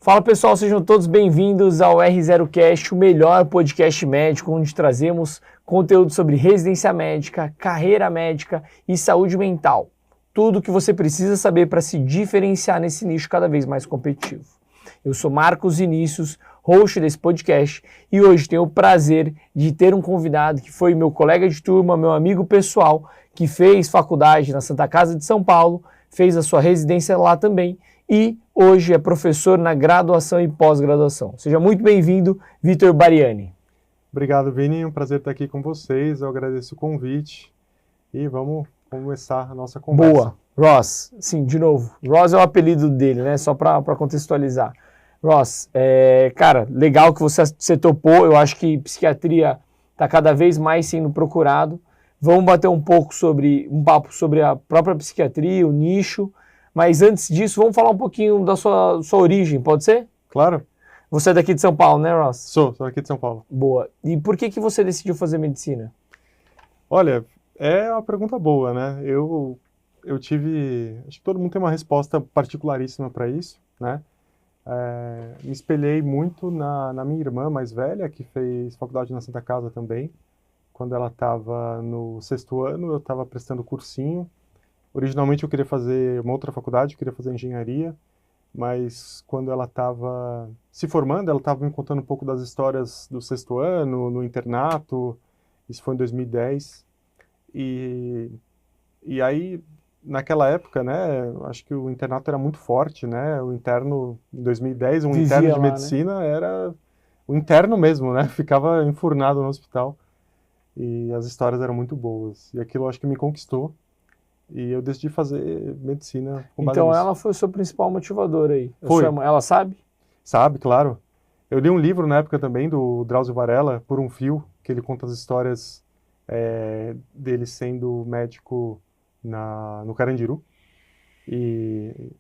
Fala pessoal, sejam todos bem-vindos ao R0Cast, o melhor podcast médico, onde trazemos conteúdo sobre residência médica, carreira médica e saúde mental. Tudo o que você precisa saber para se diferenciar nesse nicho cada vez mais competitivo. Eu sou Marcos Vinícius, host desse podcast, e hoje tenho o prazer de ter um convidado que foi meu colega de turma, meu amigo pessoal, que fez faculdade na Santa Casa de São Paulo, fez a sua residência lá também, e hoje é professor na graduação e pós-graduação. Seja muito bem-vindo, Vitor Bariani. Obrigado, Vini. É um prazer estar aqui com vocês. Eu agradeço o convite e vamos começar a nossa conversa. Boa. Ross, sim, de novo. Ross é o apelido dele, né? Só para contextualizar. Ross, cara, legal que você topou. Eu acho que psiquiatria está cada vez mais sendo procurado. Vamos bater um papo sobre a própria psiquiatria, o nicho. Mas antes disso, vamos falar um pouquinho da sua origem, pode ser? Claro. Você é daqui de São Paulo, né, Ross? Sou daqui de São Paulo. Boa. E por que você decidiu fazer medicina? Olha, é uma pergunta boa, né? Eu tive... Acho que todo mundo tem uma resposta particularíssima para isso, né? Me espelhei muito na minha irmã mais velha, que fez faculdade na Santa Casa também. Quando ela estava no 6º ano, eu estava prestando cursinho. Originalmente eu queria fazer uma outra faculdade, eu queria fazer engenharia, mas quando ela estava se formando, ela estava me contando um pouco das histórias do 6º ano, no internato. Isso foi em 2010. E aí, naquela época, né, acho que o internato era muito forte, né? O interno, em 2010, um interno de medicina era o interno mesmo, né? Ficava enfurnado no hospital. E as histórias eram muito boas. E aquilo acho que me conquistou. E eu decidi fazer medicina com base Então nisso. ela foi o seu principal motivador aí. Foi. Ela sabe? Sabe, claro. Eu li um livro na época também do Drauzio Varela, Por um Fio, que ele conta as histórias dele sendo médico no Carandiru.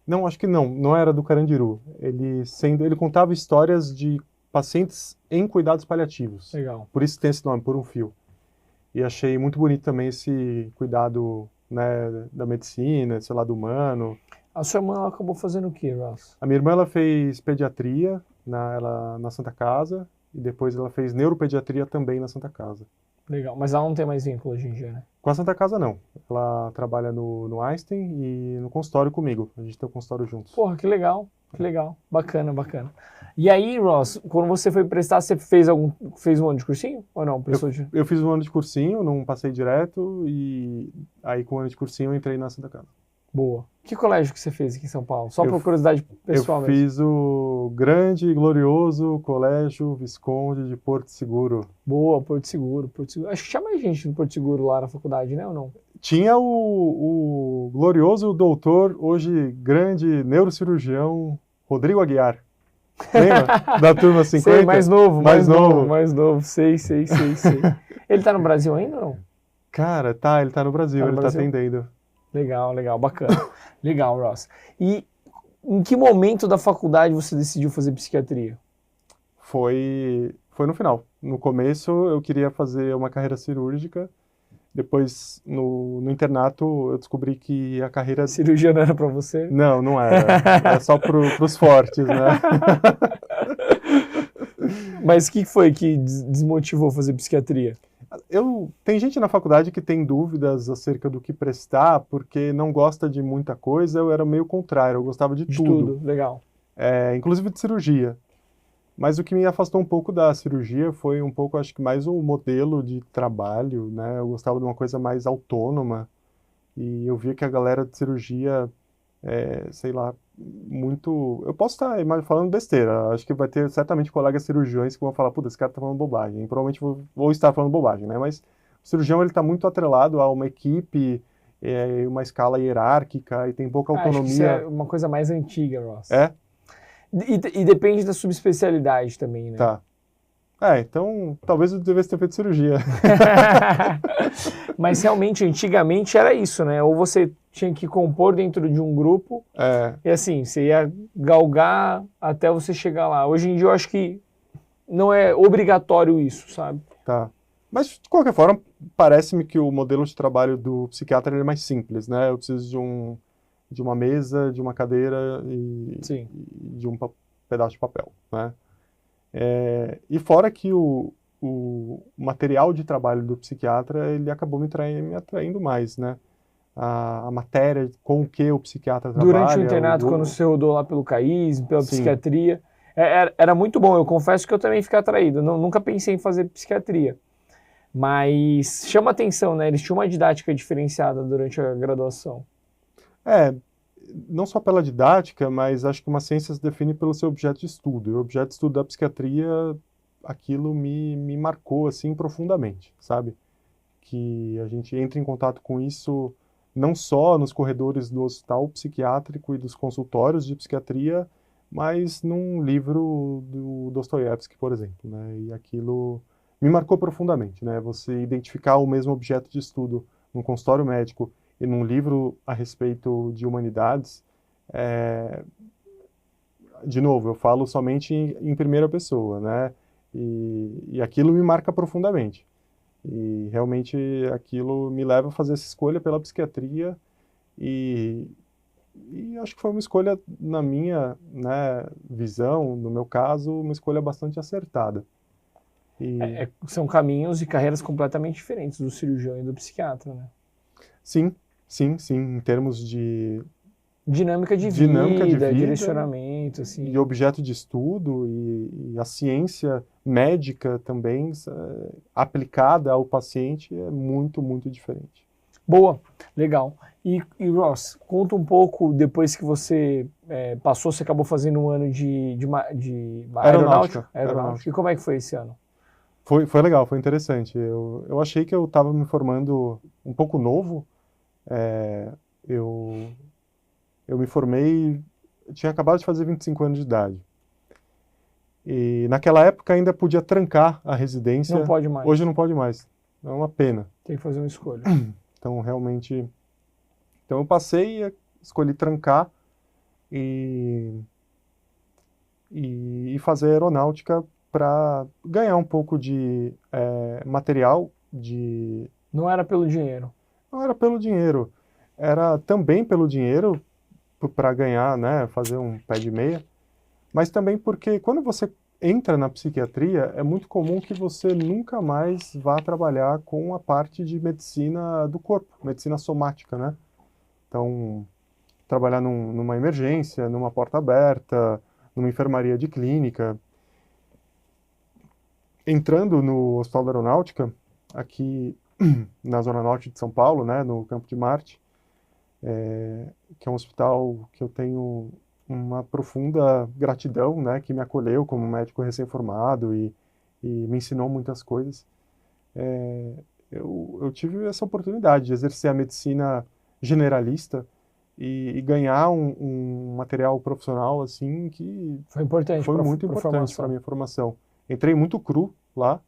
Não, acho que não era do Carandiru. Ele contava histórias de pacientes em cuidados paliativos. Legal. Por isso tem esse nome, Por um Fio. E achei muito bonito também esse cuidado, né, da medicina, esse lado humano. A sua irmã ela acabou fazendo o quê, Ross? A minha irmã ela fez pediatria na Santa Casa e depois ela fez neuropediatria também na Santa Casa. Legal, mas ela não tem mais vínculo hoje em dia, né? Com a Santa Casa não. Ela trabalha no Einstein e no consultório comigo. A gente tem um consultório juntos. Porra, que legal, bacana. E aí, Ross, quando você foi prestar, você fez um ano de cursinho ou não? Eu fiz um ano de cursinho, não passei direto e aí com o ano de cursinho eu entrei na Santa Casa. Boa. Que colégio que você fez aqui em São Paulo? Só por curiosidade pessoal mesmo. Eu fiz o grande e glorioso Colégio Visconde de Porto Seguro. Boa, Porto Seguro. Acho que tinha mais gente no Porto Seguro lá na faculdade, né, ou não? Tinha o glorioso doutor, hoje grande neurocirurgião, Rodrigo Aguiar. Lembra? Da turma 50? Sei, mais novo. Sei. Ele tá no Brasil ainda ou não? Cara, ele tá no Brasil, ele tá atendendo. Legal, bacana. Legal, Ross. E em que momento da faculdade você decidiu fazer psiquiatria? Foi no final. No começo eu queria fazer uma carreira cirúrgica. Depois, no internato, eu descobri que a carreira... Cirurgia não era pra você? Não era. Era só pros fortes, né? Mas o que foi que desmotivou fazer psiquiatria? Tem gente na faculdade que tem dúvidas acerca do que prestar, porque não gosta de muita coisa. Eu era meio contrário, eu gostava de tudo. Legal. Inclusive de cirurgia. Mas o que me afastou um pouco da cirurgia foi um pouco, acho que mais o modelo de trabalho, né? Eu gostava de uma coisa mais autônoma. E eu via que a galera de cirurgia, sei lá, muito... Eu posso estar falando besteira, acho que vai ter certamente colegas cirurgiões que vão falar, puta, esse cara tá falando bobagem. E provavelmente vou estar falando bobagem, né? Mas o cirurgião, ele tá muito atrelado a uma equipe, uma escala hierárquica e tem pouca autonomia. Acho que isso é uma coisa mais antiga, Ross. É? E depende da subespecialidade também, né? Tá. Então talvez eu devesse ter feito cirurgia. Mas realmente, antigamente era isso, né? Ou você tinha que compor dentro de um grupo, e assim, você ia galgar até você chegar lá. Hoje em dia eu acho que não é obrigatório isso, sabe? Tá. Mas, de qualquer forma, parece-me que o modelo de trabalho do psiquiatra é mais simples, né? Eu preciso de uma mesa, de uma cadeira e Sim. de um pedaço de papel, né? E fora que o material de trabalho do psiquiatra, ele acabou me atraindo mais, né? A matéria com que o psiquiatra trabalha. Durante o internato, quando você rodou lá pelo CAIS, pela Sim. psiquiatria, era muito bom. Eu confesso que eu também fiquei atraído. Nunca pensei em fazer psiquiatria. Mas chama atenção, né? Eles tinham uma didática diferenciada durante a graduação. Não só pela didática, mas acho que uma ciência se define pelo seu objeto de estudo. E o objeto de estudo da psiquiatria, aquilo me marcou, assim, profundamente, sabe? Que a gente entra em contato com isso não só nos corredores do hospital psiquiátrico e dos consultórios de psiquiatria, mas num livro do Dostoiévski, por exemplo, né? E aquilo me marcou profundamente, né? Você identificar o mesmo objeto de estudo num consultório médico e num livro a respeito de humanidades, de novo, eu falo somente em primeira pessoa, né? E aquilo me marca profundamente. E realmente aquilo me leva a fazer essa escolha pela psiquiatria e acho que foi uma escolha, na minha, né, visão, no meu caso, uma escolha bastante acertada. São caminhos e carreiras completamente diferentes do cirurgião e do psiquiatra, né? Sim, em termos de dinâmica de vida, direcionamento, assim. E objeto de estudo e a ciência médica também aplicada ao paciente é muito, muito diferente. Boa, legal. E Ross, conta um pouco, depois que você passou, você acabou fazendo um ano de aeronáutica. E como é que foi esse ano? Foi legal, foi interessante. Eu achei que eu estava me formando um pouco novo. Eu me formei, tinha acabado de fazer 25 anos de idade. E naquela época ainda podia trancar a residência. Não pode mais. Hoje não pode mais. É uma pena. Tem que fazer uma escolha. Então, realmente... Então, eu passei, escolhi trancar e fazer aeronáutica para ganhar um pouco de material de... Não era pelo dinheiro? Não era pelo dinheiro. Era também pelo dinheiro, para ganhar, né, fazer um pé de meia, mas também porque quando você entra na psiquiatria, é muito comum que você nunca mais vá trabalhar com a parte de medicina do corpo, medicina somática, né? Então, trabalhar numa emergência, numa porta aberta, numa enfermaria de clínica. Entrando no Hospital da Aeronáutica, aqui na Zona Norte de São Paulo, né, no Campo de Marte, que é um hospital que eu tenho uma profunda gratidão, né, que me acolheu como médico recém-formado e me ensinou muitas coisas. Eu tive essa oportunidade de exercer a medicina generalista e ganhar um material profissional assim que foi importante, foi muito importante para a minha formação. Entrei muito cru lá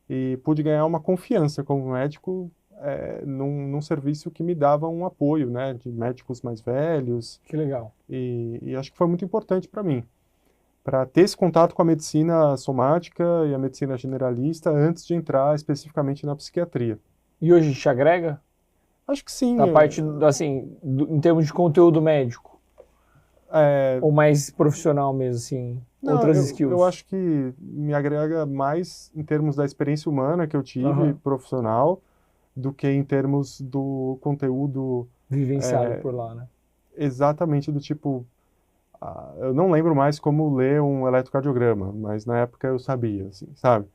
e pude ganhar uma confiança como médico num serviço que me dava um apoio, né, de médicos mais velhos. Que legal. E acho que foi muito importante para mim, para ter esse contato com a medicina somática e a medicina generalista antes de entrar especificamente na psiquiatria. E hoje te agrega? Acho que sim. Na parte, assim, em termos de conteúdo médico? Ou mais profissional mesmo, assim, outras skills? Eu acho que me agrega mais em termos da experiência humana que eu tive, profissional, do que em termos do conteúdo... vivenciado por lá, né? Exatamente, do tipo... eu não lembro mais como ler um eletrocardiograma, mas na época eu sabia, assim, sabe?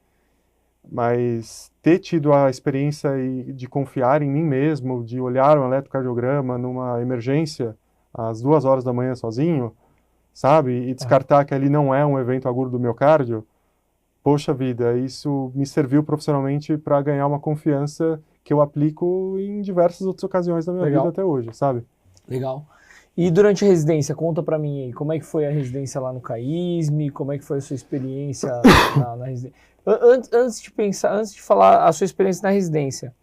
Mas ter tido a experiência de confiar em mim mesmo, de olhar um eletrocardiograma numa emergência às 2 horas da manhã sozinho, sabe? E descartar que ali não é um evento agudo do miocárdio, poxa vida, isso me serviu profissionalmente para ganhar uma confiança que eu aplico em diversas outras ocasiões da minha vida até hoje, sabe? Legal. E durante a residência, conta pra mim aí, como é que foi a residência lá no CAISM, como é que foi a sua experiência na residência? Antes de falar a sua experiência na residência,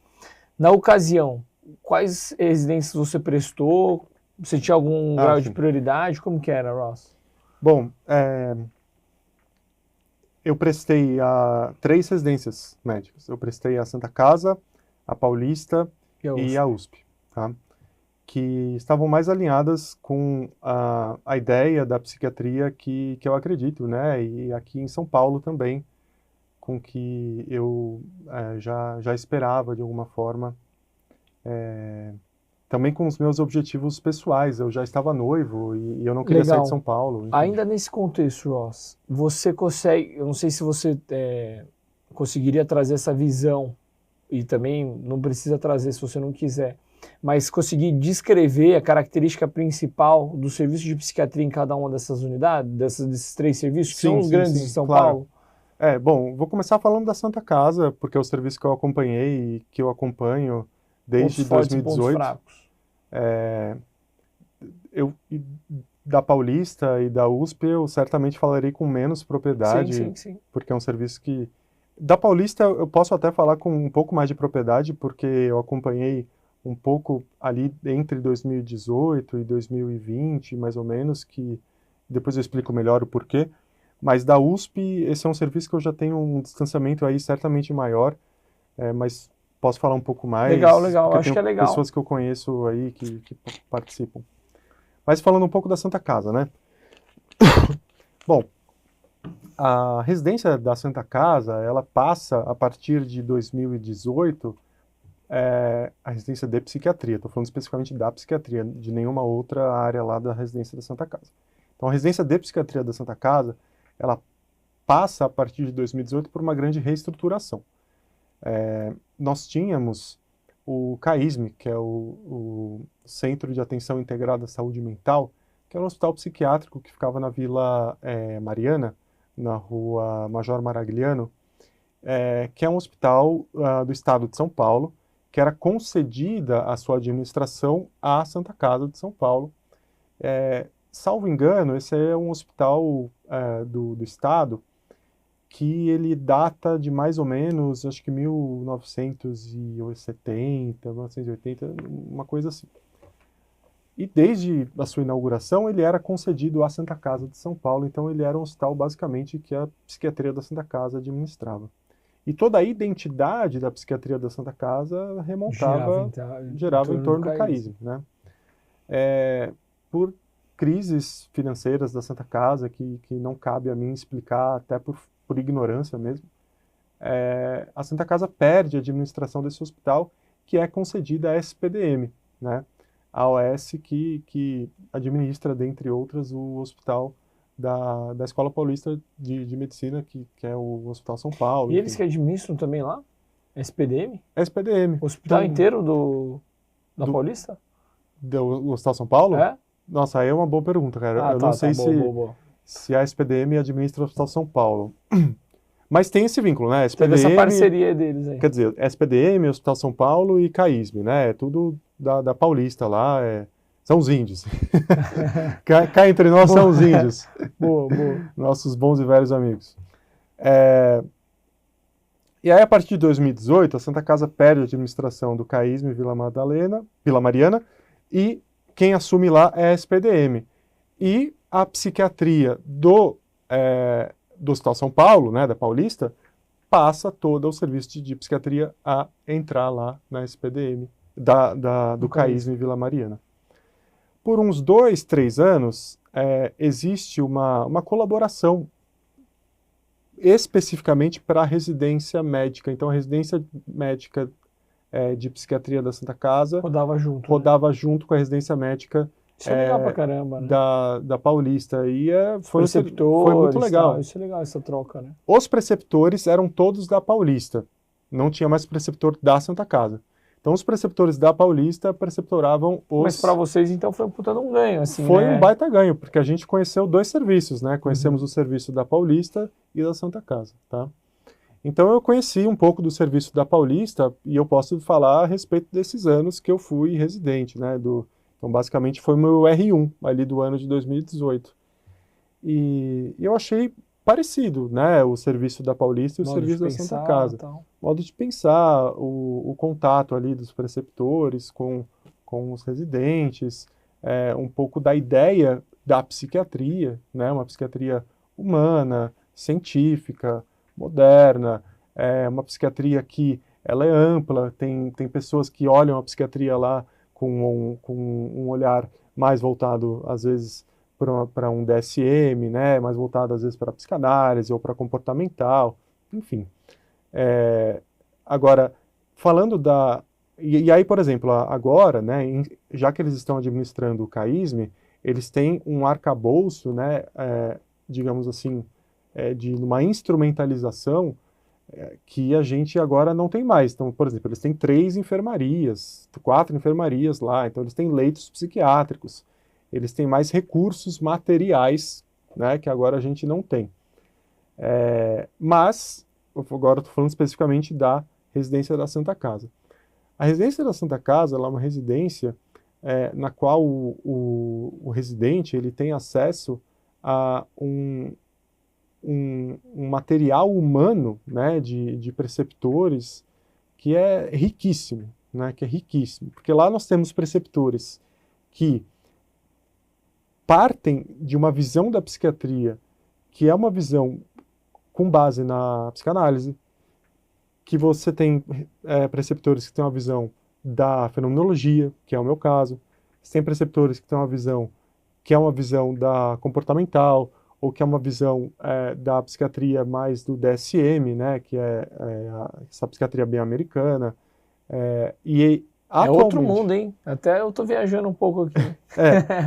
na ocasião, quais residências você prestou? Você tinha algum grau de prioridade? Como que era, Ross? Bom, eu prestei a 3 residências médicas. Eu prestei a Santa Casa, a Paulista e a USP, tá? que estavam mais alinhadas com a ideia da psiquiatria que eu acredito, né? E aqui em São Paulo também, com que eu já esperava de alguma forma, também com os meus objetivos pessoais. Eu já estava noivo e eu não queria sair de São Paulo. Enfim. Ainda nesse contexto, Ross, você consegue, eu não sei se você conseguiria trazer essa visão, e também não precisa trazer se você não quiser, mas conseguir descrever a característica principal do serviço de psiquiatria em cada uma dessas unidades, desses 3 serviços, que são os grandes de São Paulo? Bom, vou começar falando da Santa Casa, porque é o serviço que eu acompanhei e que eu acompanho desde 2018. Da Paulista e da USP eu certamente falarei com menos propriedade, sim. porque é um serviço que... Da Paulista eu posso até falar com um pouco mais de propriedade, porque eu acompanhei um pouco ali entre 2018 e 2020, mais ou menos, que depois eu explico melhor o porquê. Mas da USP, esse é um serviço que eu já tenho um distanciamento aí certamente maior, mas posso falar um pouco mais. Legal, acho que é legal. Pessoas que eu conheço aí que participam. Mas falando um pouco da Santa Casa, né? Bom, a residência da Santa Casa, ela passa a partir de 2018, a residência de psiquiatria. Estou falando especificamente da psiquiatria, de nenhuma outra área lá da residência da Santa Casa. Então, a residência de psiquiatria da Santa Casa, ela passa a partir de 2018 por uma grande reestruturação. Nós tínhamos o CAISM, que é o Centro de Atenção Integrada à Saúde Mental, que era um hospital psiquiátrico que ficava na Vila Mariana, na rua Major Maragliano, que é um hospital do estado de São Paulo, que era concedida a sua administração à Santa Casa de São Paulo. Salvo engano, esse é um hospital do estado que ele data de mais ou menos, acho que 1970, 1980, uma coisa assim. E desde a sua inauguração, ele era concedido à Santa Casa de São Paulo, então ele era um hospital basicamente que a psiquiatria da Santa Casa administrava. E toda a identidade da psiquiatria da Santa Casa girava em torno do CAISM, né? Por crises financeiras da Santa Casa, que não cabe a mim explicar, até por ignorância mesmo, a Santa Casa perde a administração desse hospital, que é concedida à SPDM, né? A OS que administra, dentre outras, o hospital da Escola Paulista de Medicina, que é o Hospital São Paulo. E eles que administram também lá? SPDM? SPDM. O hospital inteiro da Paulista? Do Hospital São Paulo? Nossa, aí é uma boa pergunta, cara. Eu não sei se a SPDM administra o Hospital São Paulo. Mas tem esse vínculo, né? SPDM, teve essa parceria deles aí. Quer dizer, SPDM, Hospital São Paulo e CAISM, né? É tudo da Paulista lá, são os índios. Cá entre nós são os índios. Boa. Nossos bons e velhos amigos. E aí, a partir de 2018, a Santa Casa perde a administração do CAISM Vila Mariana, e quem assume lá é a SPDM. E a psiquiatria do Hospital São Paulo, né, da Paulista, passa todo o serviço de psiquiatria a entrar lá na SPDM, do CAISM Vila Mariana. Por uns 2, 3 anos, existe uma colaboração especificamente para a residência médica. Então, a residência médica de psiquiatria da Santa Casa rodava junto com a residência médica. Isso é legal pra caramba, né? Da Paulista. E foi muito legal. Isso é legal, essa troca, né? Os preceptores eram todos da Paulista. Não tinha mais preceptor da Santa Casa. Então, os preceptores da Paulista preceptoravam os... Mas para vocês, então, foi um puta de um ganho, assim, Foi um baita ganho, porque a gente conheceu 2 serviços, né? Conhecemos o serviço da Paulista e da Santa Casa, tá? Então, eu conheci um pouco do serviço da Paulista e eu posso falar a respeito desses anos que eu fui residente, né? Então, basicamente, foi meu R1, ali do ano de 2018. E eu achei parecido, né? O serviço da Paulista e o serviço da Santa Casa. Modo de pensar, o contato ali dos preceptores com os residentes, um pouco da ideia da psiquiatria, né? Uma psiquiatria humana, científica, moderna, uma psiquiatria que ela é ampla, tem pessoas que olham a psiquiatria lá com um olhar mais voltado, às vezes, para um DSM, né? Mais voltado, às vezes, para psicanálise ou para comportamental, enfim. Agora, falando da... E aí, por exemplo, agora, né, já que eles estão administrando o CAISM, eles têm um arcabouço, né, digamos assim, de uma instrumentalização que a gente agora não tem mais. Então, por exemplo, eles têm 3 enfermarias, 4 enfermarias lá, então eles têm leitos psiquiátricos, eles têm mais recursos materiais, né, que agora a gente não tem. Mas, agora estou falando especificamente da residência da Santa Casa. A residência da Santa Casa ela é uma residência na qual o residente ele tem acesso a um material humano, né, de preceptores que é riquíssimo, né, que é riquíssimo. Porque lá nós temos preceptores que partem de uma visão da psiquiatria que é uma visão com base na psicanálise, que você tem preceptores que têm uma visão da fenomenologia, que é o meu caso, você tem preceptores que têm uma visão que é uma visão da comportamental, ou que é uma visão da psiquiatria mais do DSM, né, que essa psiquiatria bem americana. E atualmente, outro mundo, hein? Até eu tô viajando um pouco aqui.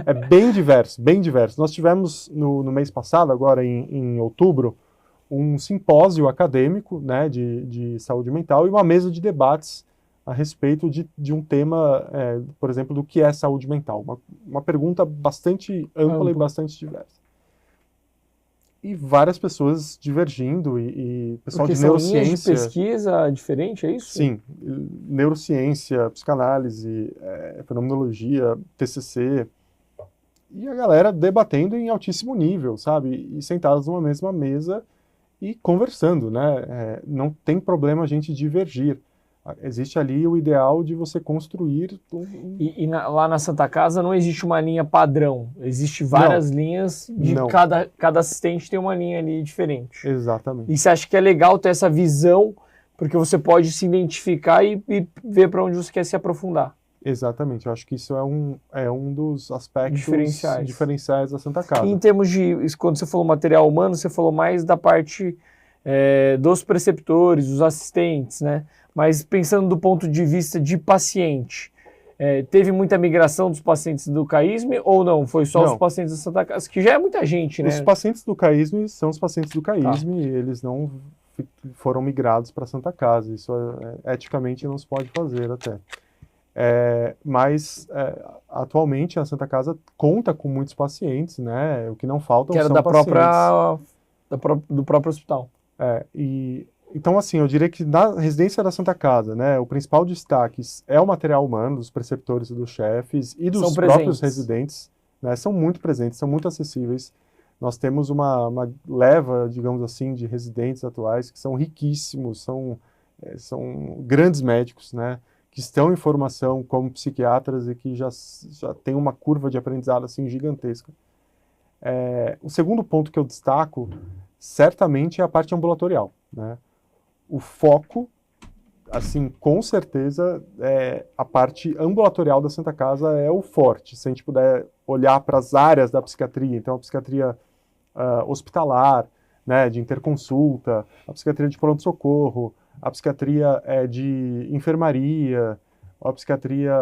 É bem diverso, bem diverso. Nós tivemos no mês passado, agora em outubro, um simpósio acadêmico, né, de saúde mental e uma mesa de debates a respeito de um tema, por exemplo, do que é saúde mental. Uma pergunta bastante ampla e bastante diversa. E várias pessoas divergindo, e pessoal Porque de são neurociência... linhas de pesquisa diferente, é isso? Sim, neurociência, psicanálise, fenomenologia, TCC, e a galera debatendo em altíssimo nível, sabe? E sentados numa mesma mesa e conversando, né? Não tem problema a gente divergir. Existe ali o ideal de você construir... Lá na Santa Casa não existe uma linha padrão, existe várias linhas, cada assistente tem uma linha ali diferente. Exatamente. E você acha que é legal ter essa visão, porque você pode se identificar e ver para onde você quer se aprofundar. Exatamente, eu acho que isso é um dos aspectos diferenciais da Santa Casa. E em termos de, quando você falou material humano, você falou mais da parte dos preceptores, dos assistentes, né? Mas pensando do ponto de vista de paciente, teve muita migração dos pacientes do CAISM ou não? Foi só os pacientes da Santa Casa, que já é muita gente, né? Os pacientes do CAISM são os pacientes do CAISM, e eles não foram migrados para a Santa Casa. Isso eticamente não se pode fazer até. Mas atualmente a Santa Casa conta com muitos pacientes, né? O que não faltam são pacientes. Do próprio hospital. Então, assim, eu diria que na residência da Santa Casa, né, o principal destaque é o material humano, dos preceptores e dos chefes e dos próprios residentes, né? São muito presentes, são muito acessíveis. Nós temos uma leva, digamos assim, de residentes atuais que são riquíssimos, são grandes médicos, né? Que estão em formação como psiquiatras e que já tem uma curva de aprendizado assim gigantesca. O segundo ponto que eu destaco, certamente, é a parte ambulatorial, né? O foco, assim, com certeza, a parte ambulatorial da Santa Casa é o forte. Se a gente puder olhar para as áreas da psiquiatria, então a psiquiatria hospitalar, né, de interconsulta, a psiquiatria de pronto-socorro, a psiquiatria de enfermaria, a psiquiatria,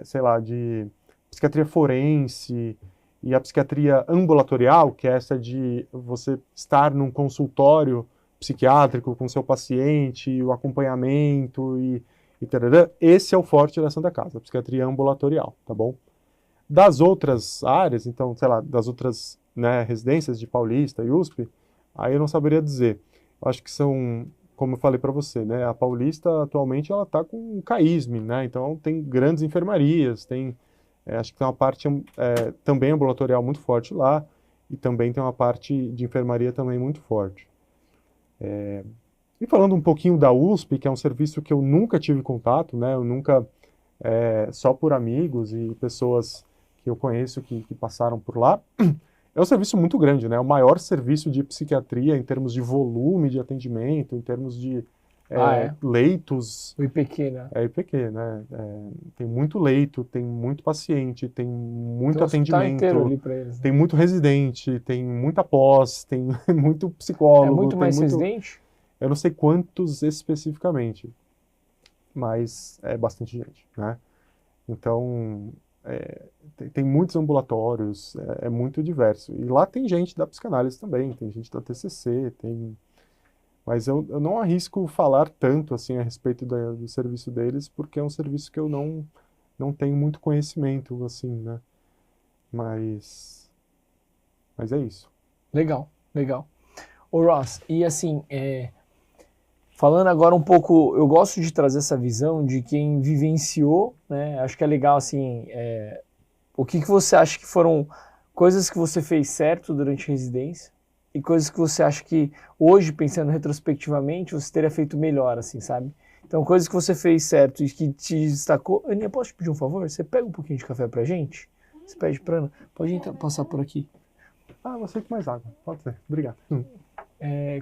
sei lá, de psiquiatria forense, e a psiquiatria ambulatorial, que é essa de você estar num consultório psiquiátrico com seu paciente, o acompanhamento e tarará, esse é o forte da Santa Casa, a psiquiatria ambulatorial, tá bom? Das outras áreas, então, sei lá, das outras, né, residências de Paulista e USP, aí eu não saberia dizer. Eu acho que são, como eu falei para você, né, a Paulista atualmente ela está com o CAISM, né, então tem grandes enfermarias, acho que tem uma parte também ambulatorial muito forte lá, e também tem uma parte de enfermaria também muito forte. E falando um pouquinho da USP, que é um serviço que eu nunca tive contato, né, eu nunca, só por amigos e pessoas que eu conheço que passaram por lá, é um serviço muito grande, né, o maior serviço de psiquiatria em termos de volume de atendimento, em termos de leitos. O IPQ, né? É IPQ, né? Tem muito leito, tem muito paciente, tem muito Tem um hospital inteiro atendimento, ali para eles, né? tem muito residente, tem muita pós, tem muito É psicólogo, muito tem mais muito... residente? Eu não sei quantos especificamente, mas é bastante gente, né? Então, tem muitos ambulatórios, é muito diverso. E lá tem gente da psicanálise também, tem gente da TCC, tem... Mas eu não arrisco falar tanto assim a respeito do serviço deles, porque é um serviço que eu não tenho muito conhecimento, assim, né? Mas é isso. Legal, legal. Ô Ross, e assim, falando agora um pouco, eu gosto de trazer essa visão de quem vivenciou, né? Acho que é legal, assim, o que você acha que foram coisas que você fez certo durante a residência e coisas que você acha que hoje, pensando retrospectivamente, você teria feito melhor, assim, sabe? Então, coisas que você fez certo e que te destacou. Aninha, posso te pedir um favor? Você pega um pouquinho de café pra gente? Você pede pra Ana? Pode passar por aqui. Ah, você com mais água. Pode ser. Obrigado.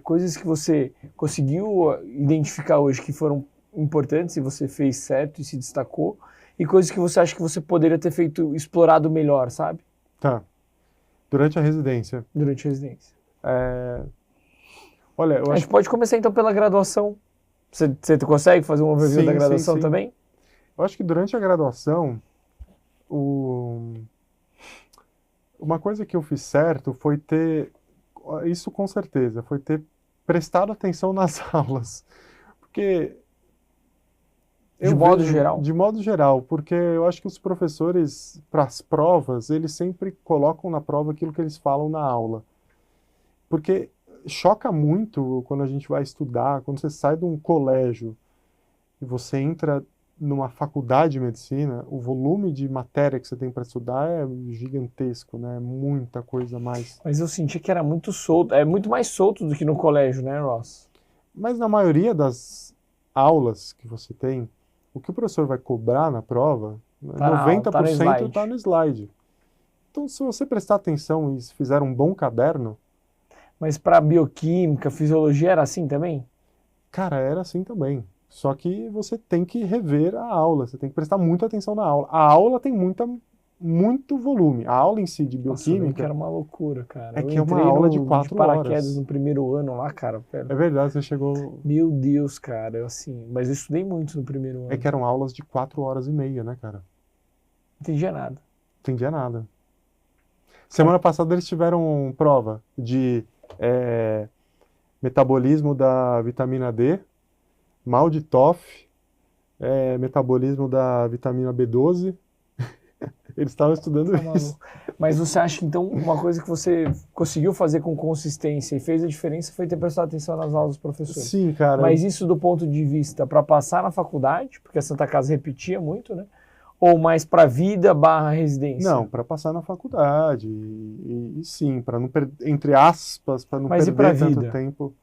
Coisas que você conseguiu identificar hoje que foram importantes e você fez certo e se destacou, e coisas que você acha que você poderia ter feito, explorado melhor, sabe? Tá. Durante a residência. Durante a residência. Olha, eu A acho gente pode começar então pela graduação. Você consegue fazer um overview da graduação sim. também? Eu acho que durante a graduação, uma coisa que eu fiz certo foi ter, isso com certeza, foi ter prestado atenção nas aulas. Porque... De modo geral? De modo geral, porque eu acho que os professores, para as provas, eles sempre colocam na prova aquilo que eles falam na aula. Porque choca muito quando a gente vai estudar, quando você sai de um colégio e você entra numa faculdade de medicina, o volume de matéria que você tem para estudar é gigantesco, né? Muita coisa a mais. Mas eu senti que era muito solto, é muito mais solto do que no colégio, né, Ross? Mas na maioria das aulas que você tem, o que o professor vai cobrar na prova, 90% está no slide. Então, se você prestar atenção e fizer um bom caderno... Mas para bioquímica, fisiologia era assim também? Cara, era assim também. Só que você tem que rever a aula, você tem que prestar muita atenção na aula. A aula tem muito volume. A aula em si de bioquímica... Nossa, que era uma loucura, cara. É que é uma aula de 4 paraquedas horas. no primeiro ano lá, cara. É verdade, você chegou... Meu Deus, cara, assim... Mas eu estudei muito no primeiro ano. É que eram aulas de 4 horas e meia, né, cara? Não entendia nada. Não entendia nada. Semana passada eles tiveram prova de metabolismo da vitamina D, mal de TOF, metabolismo da vitamina B12. Eles estavam estudando isso. Mas você acha que, então, uma coisa que você conseguiu fazer com consistência e fez a diferença foi ter prestado atenção nas aulas dos professores? Sim, cara. Mas isso do ponto de vista para passar na faculdade, porque a Santa Casa repetia muito, né? Ou mais para vida / residência? Não, para passar na faculdade. E sim, para não perder, entre aspas, para não perder tanto tempo.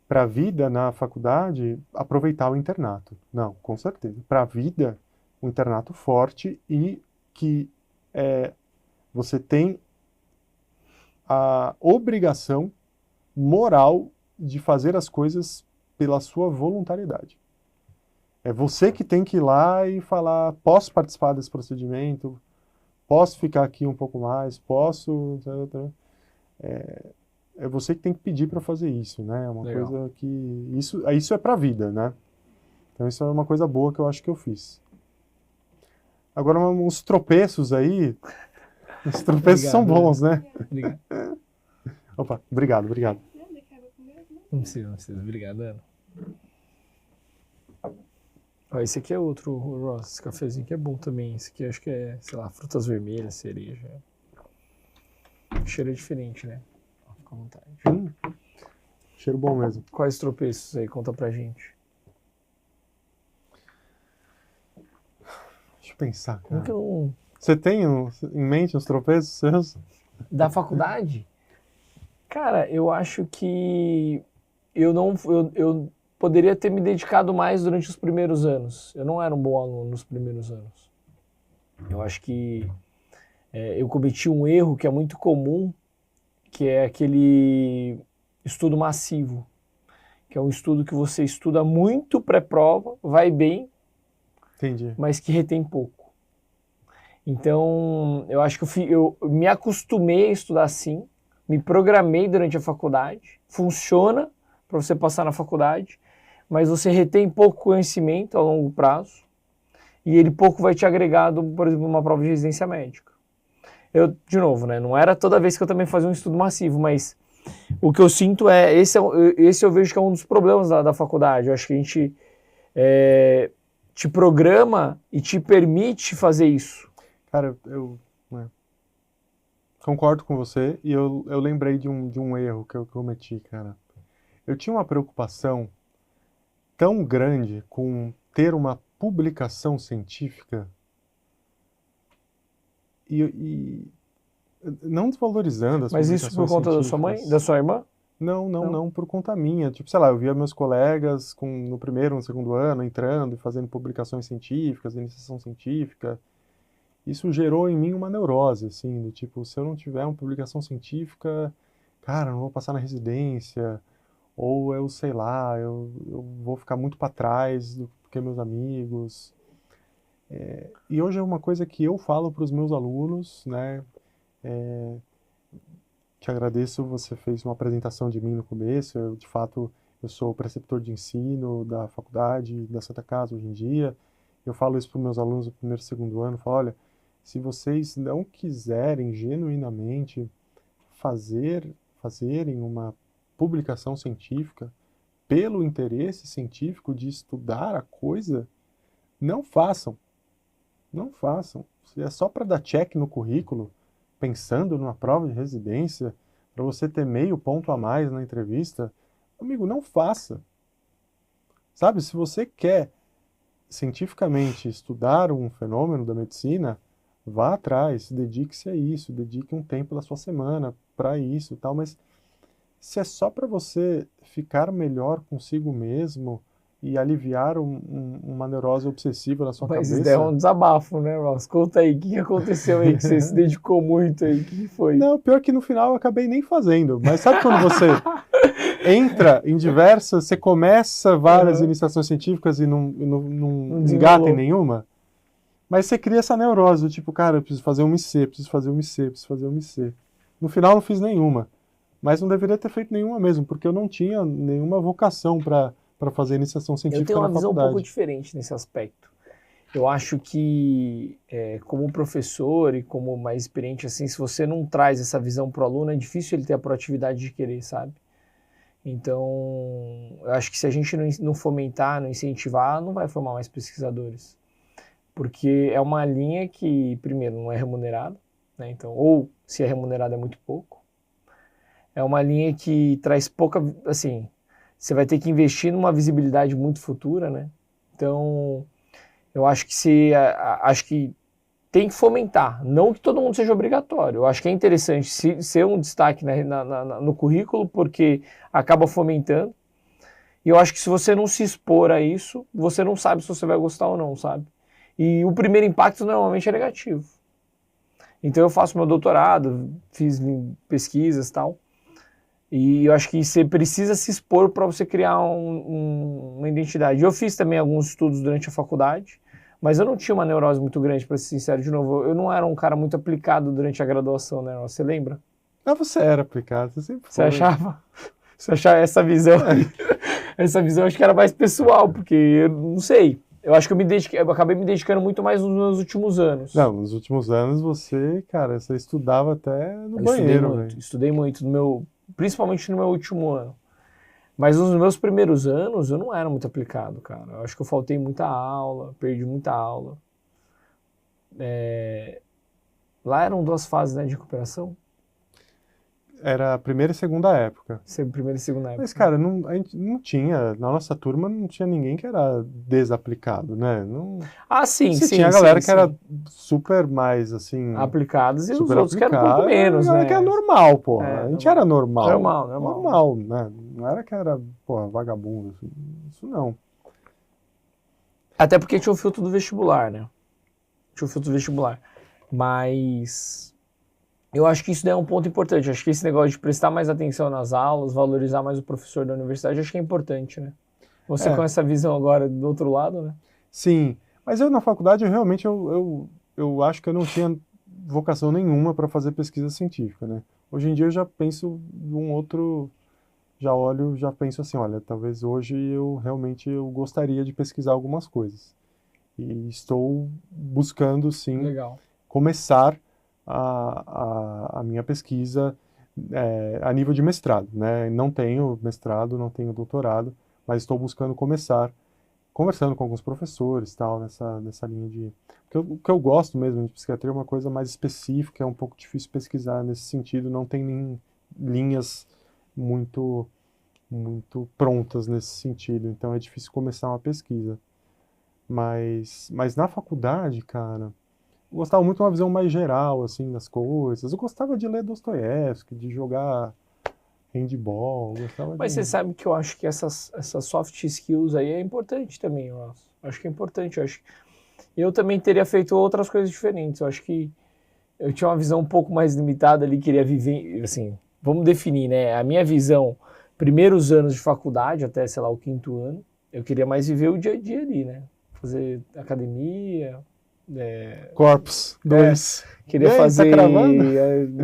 Para a vida na faculdade, aproveitar o internato. Não, com certeza. Para a vida, um internato forte e que você tem a obrigação moral de fazer as coisas pela sua voluntariedade. É você que tem que ir lá e falar, posso participar desse procedimento, posso ficar aqui um pouco mais, posso... É você que tem que pedir para fazer isso, né? É uma Legal. coisa que... Isso é para a vida, né? Então isso é uma coisa boa que eu acho que eu fiz. Agora, uns tropeços aí... Os tropeços são bons, né? Obrigado. Opa, obrigado. Não precisa. Obrigado, Ana. Esse aqui é outro, Ross. Esse cafezinho aqui é bom também. Esse aqui acho que é, sei lá, frutas vermelhas, cereja. O cheiro é diferente, né? Fica à vontade. Cheiro bom mesmo. Quais tropeços aí? Conta pra gente. Deixa eu pensar, cara. Você tem em mente os tropeços seus? Da faculdade? Cara, eu acho que eu poderia ter me dedicado mais durante os primeiros anos. Eu não era um bom aluno nos primeiros anos. Eu acho que eu cometi um erro que é muito comum, que é aquele estudo massivo. que é um estudo que você estuda muito pré-prova, vai bem, Entendi. mas que retém pouco. Então, eu acho que eu me acostumei a estudar assim, me programei durante a faculdade, funciona para você passar na faculdade, mas você retém pouco conhecimento a longo prazo e ele pouco vai te agregar, por exemplo, uma prova de residência médica. Eu, de novo, né, não era toda vez que eu também fazia um estudo massivo, mas o que eu sinto esse eu vejo que é um dos problemas da faculdade. Eu acho que a gente te programa e te permite fazer isso. Cara, eu concordo com você e eu lembrei de um erro que eu cometi, cara. Eu tinha uma preocupação tão grande com ter uma publicação científica e não desvalorizando as Mas publicações isso por conta da sua mãe, científicas. da sua irmã? Não, por conta minha. Tipo, sei lá, eu via meus colegas no primeiro, no segundo ano, entrando e fazendo publicações científicas, iniciação científica. Isso gerou em mim uma neurose, assim, do tipo, se eu não tiver uma publicação científica, cara, eu não vou passar na residência, ou eu, sei lá, eu vou ficar muito para trás do que meus amigos. E hoje é uma coisa que eu falo para os meus alunos, né? Te agradeço, você fez uma apresentação de mim no começo, de fato, eu sou preceptor de ensino da faculdade, da Santa Casa hoje em dia. Eu falo isso para os meus alunos do primeiro e segundo ano, falo, olha, se vocês não quiserem genuinamente fazerem uma publicação científica pelo interesse científico de estudar a coisa, não façam. Não façam. Se é só para dar check no currículo, pensando numa prova de residência, para você ter meio ponto a mais na entrevista, amigo, não faça. Sabe, se você quer cientificamente estudar um fenômeno da medicina, vá atrás, dedique-se a isso, dedique um tempo da sua semana para isso e tal, mas se é só para você ficar melhor consigo mesmo e aliviar uma neurose obsessiva na sua cabeça... Mas isso é um desabafo, né, Ross? Conta aí, o que aconteceu aí que você se dedicou muito aí, o que foi? Não, pior que no final eu acabei nem fazendo, mas sabe quando você entra em diversas, você começa várias iniciações científicas e não engata em nenhuma? Mas você cria essa neurose, do tipo, cara, eu preciso fazer um IC, preciso fazer um IC, preciso fazer um IC. No final eu não fiz nenhuma, mas não deveria ter feito nenhuma mesmo, porque eu não tinha nenhuma vocação para fazer iniciação científica na faculdade. Eu tenho uma visão um pouco diferente nesse aspecto. Eu acho que, como professor e como mais experiente, assim, se você não traz essa visão para o aluno, é difícil ele ter a proatividade de querer, sabe? Então, eu acho que se a gente não fomentar, não incentivar, não vai formar mais pesquisadores. Porque é uma linha que, primeiro, não é remunerada, né? Então, ou se é remunerada é muito pouco. É uma linha que traz pouca, assim, você vai ter que investir numa visibilidade muito futura, né? Então, eu acho que acho que tem que fomentar, não que todo mundo seja obrigatório. Eu acho que é interessante ser um destaque no currículo, porque acaba fomentando. E eu acho que se você não se expor a isso, você não sabe se você vai gostar ou não, sabe? E o primeiro impacto normalmente é negativo. Então eu faço meu doutorado, fiz pesquisas e tal, e eu acho que você precisa se expor para você criar uma identidade. Eu fiz também alguns estudos durante a faculdade, mas eu não tinha uma neurose muito grande, para ser sincero. De novo, eu não era um cara muito aplicado durante a graduação, né? Você lembra? Ah, você era aplicado, você sempre foi. Você achava? Você achava essa visão? Essa visão acho que era mais pessoal, porque eu não sei. Eu acho que eu acabei me dedicando muito mais nos meus últimos anos. Não, nos últimos anos você estudava até no banheiro. Estudei muito, principalmente no meu último ano. Mas nos meus primeiros anos eu não era muito aplicado, cara. Eu acho que eu faltei muita aula, perdi muita aula. Lá eram 2 fases, né, de recuperação? Era a primeira e segunda época. Primeira e segunda época. Mas, cara, a gente não tinha, na nossa turma não tinha ninguém que era desaplicado, né? Sim. Tinha a galera que era super mais, assim... aplicados e os outros que eram um pouco menos, né? Que era normal, pô. A gente era normal. Normal, né? Não era que era, pô, vagabundo. Assim. Isso não. Até porque tinha o filtro do vestibular, né? Tinha o filtro do vestibular. Mas... Eu acho que isso daí é um ponto importante. Eu acho que esse negócio de prestar mais atenção nas aulas, valorizar mais o professor da universidade, acho que é importante, né? Você com essa visão agora do outro lado, né? Sim, mas eu na faculdade eu acho que eu não tinha vocação nenhuma para fazer pesquisa científica, né? Hoje em dia eu já penso num outro, já olho, já penso assim, olha, talvez hoje eu gostaria de pesquisar algumas coisas. E estou buscando, sim, Legal. começar a minha pesquisa a nível de mestrado, né? Não tenho mestrado, não tenho doutorado, mas estou buscando começar, conversando com alguns professores, tal, nessa linha de... O que eu gosto mesmo de psiquiatria é uma coisa mais específica, é um pouco difícil pesquisar nesse sentido, não tem nem linhas muito, muito prontas nesse sentido, então é difícil começar uma pesquisa. Mas na faculdade, cara, eu gostava muito de uma visão mais geral, assim, das coisas. Eu gostava de ler Dostoiévski, de jogar handball, eu gostava Mas de... você sabe que eu acho que essas soft skills aí é importante também, eu acho que é importante. Eu também teria feito outras coisas diferentes. Eu acho que eu tinha uma visão um pouco mais limitada ali, queria viver, assim, vamos definir, né? A minha visão, primeiros anos de faculdade, até, sei lá, o 5º ano, eu queria mais viver o dia a dia ali, né? Fazer academia, Corpus 2. queria Tá fazer cravando?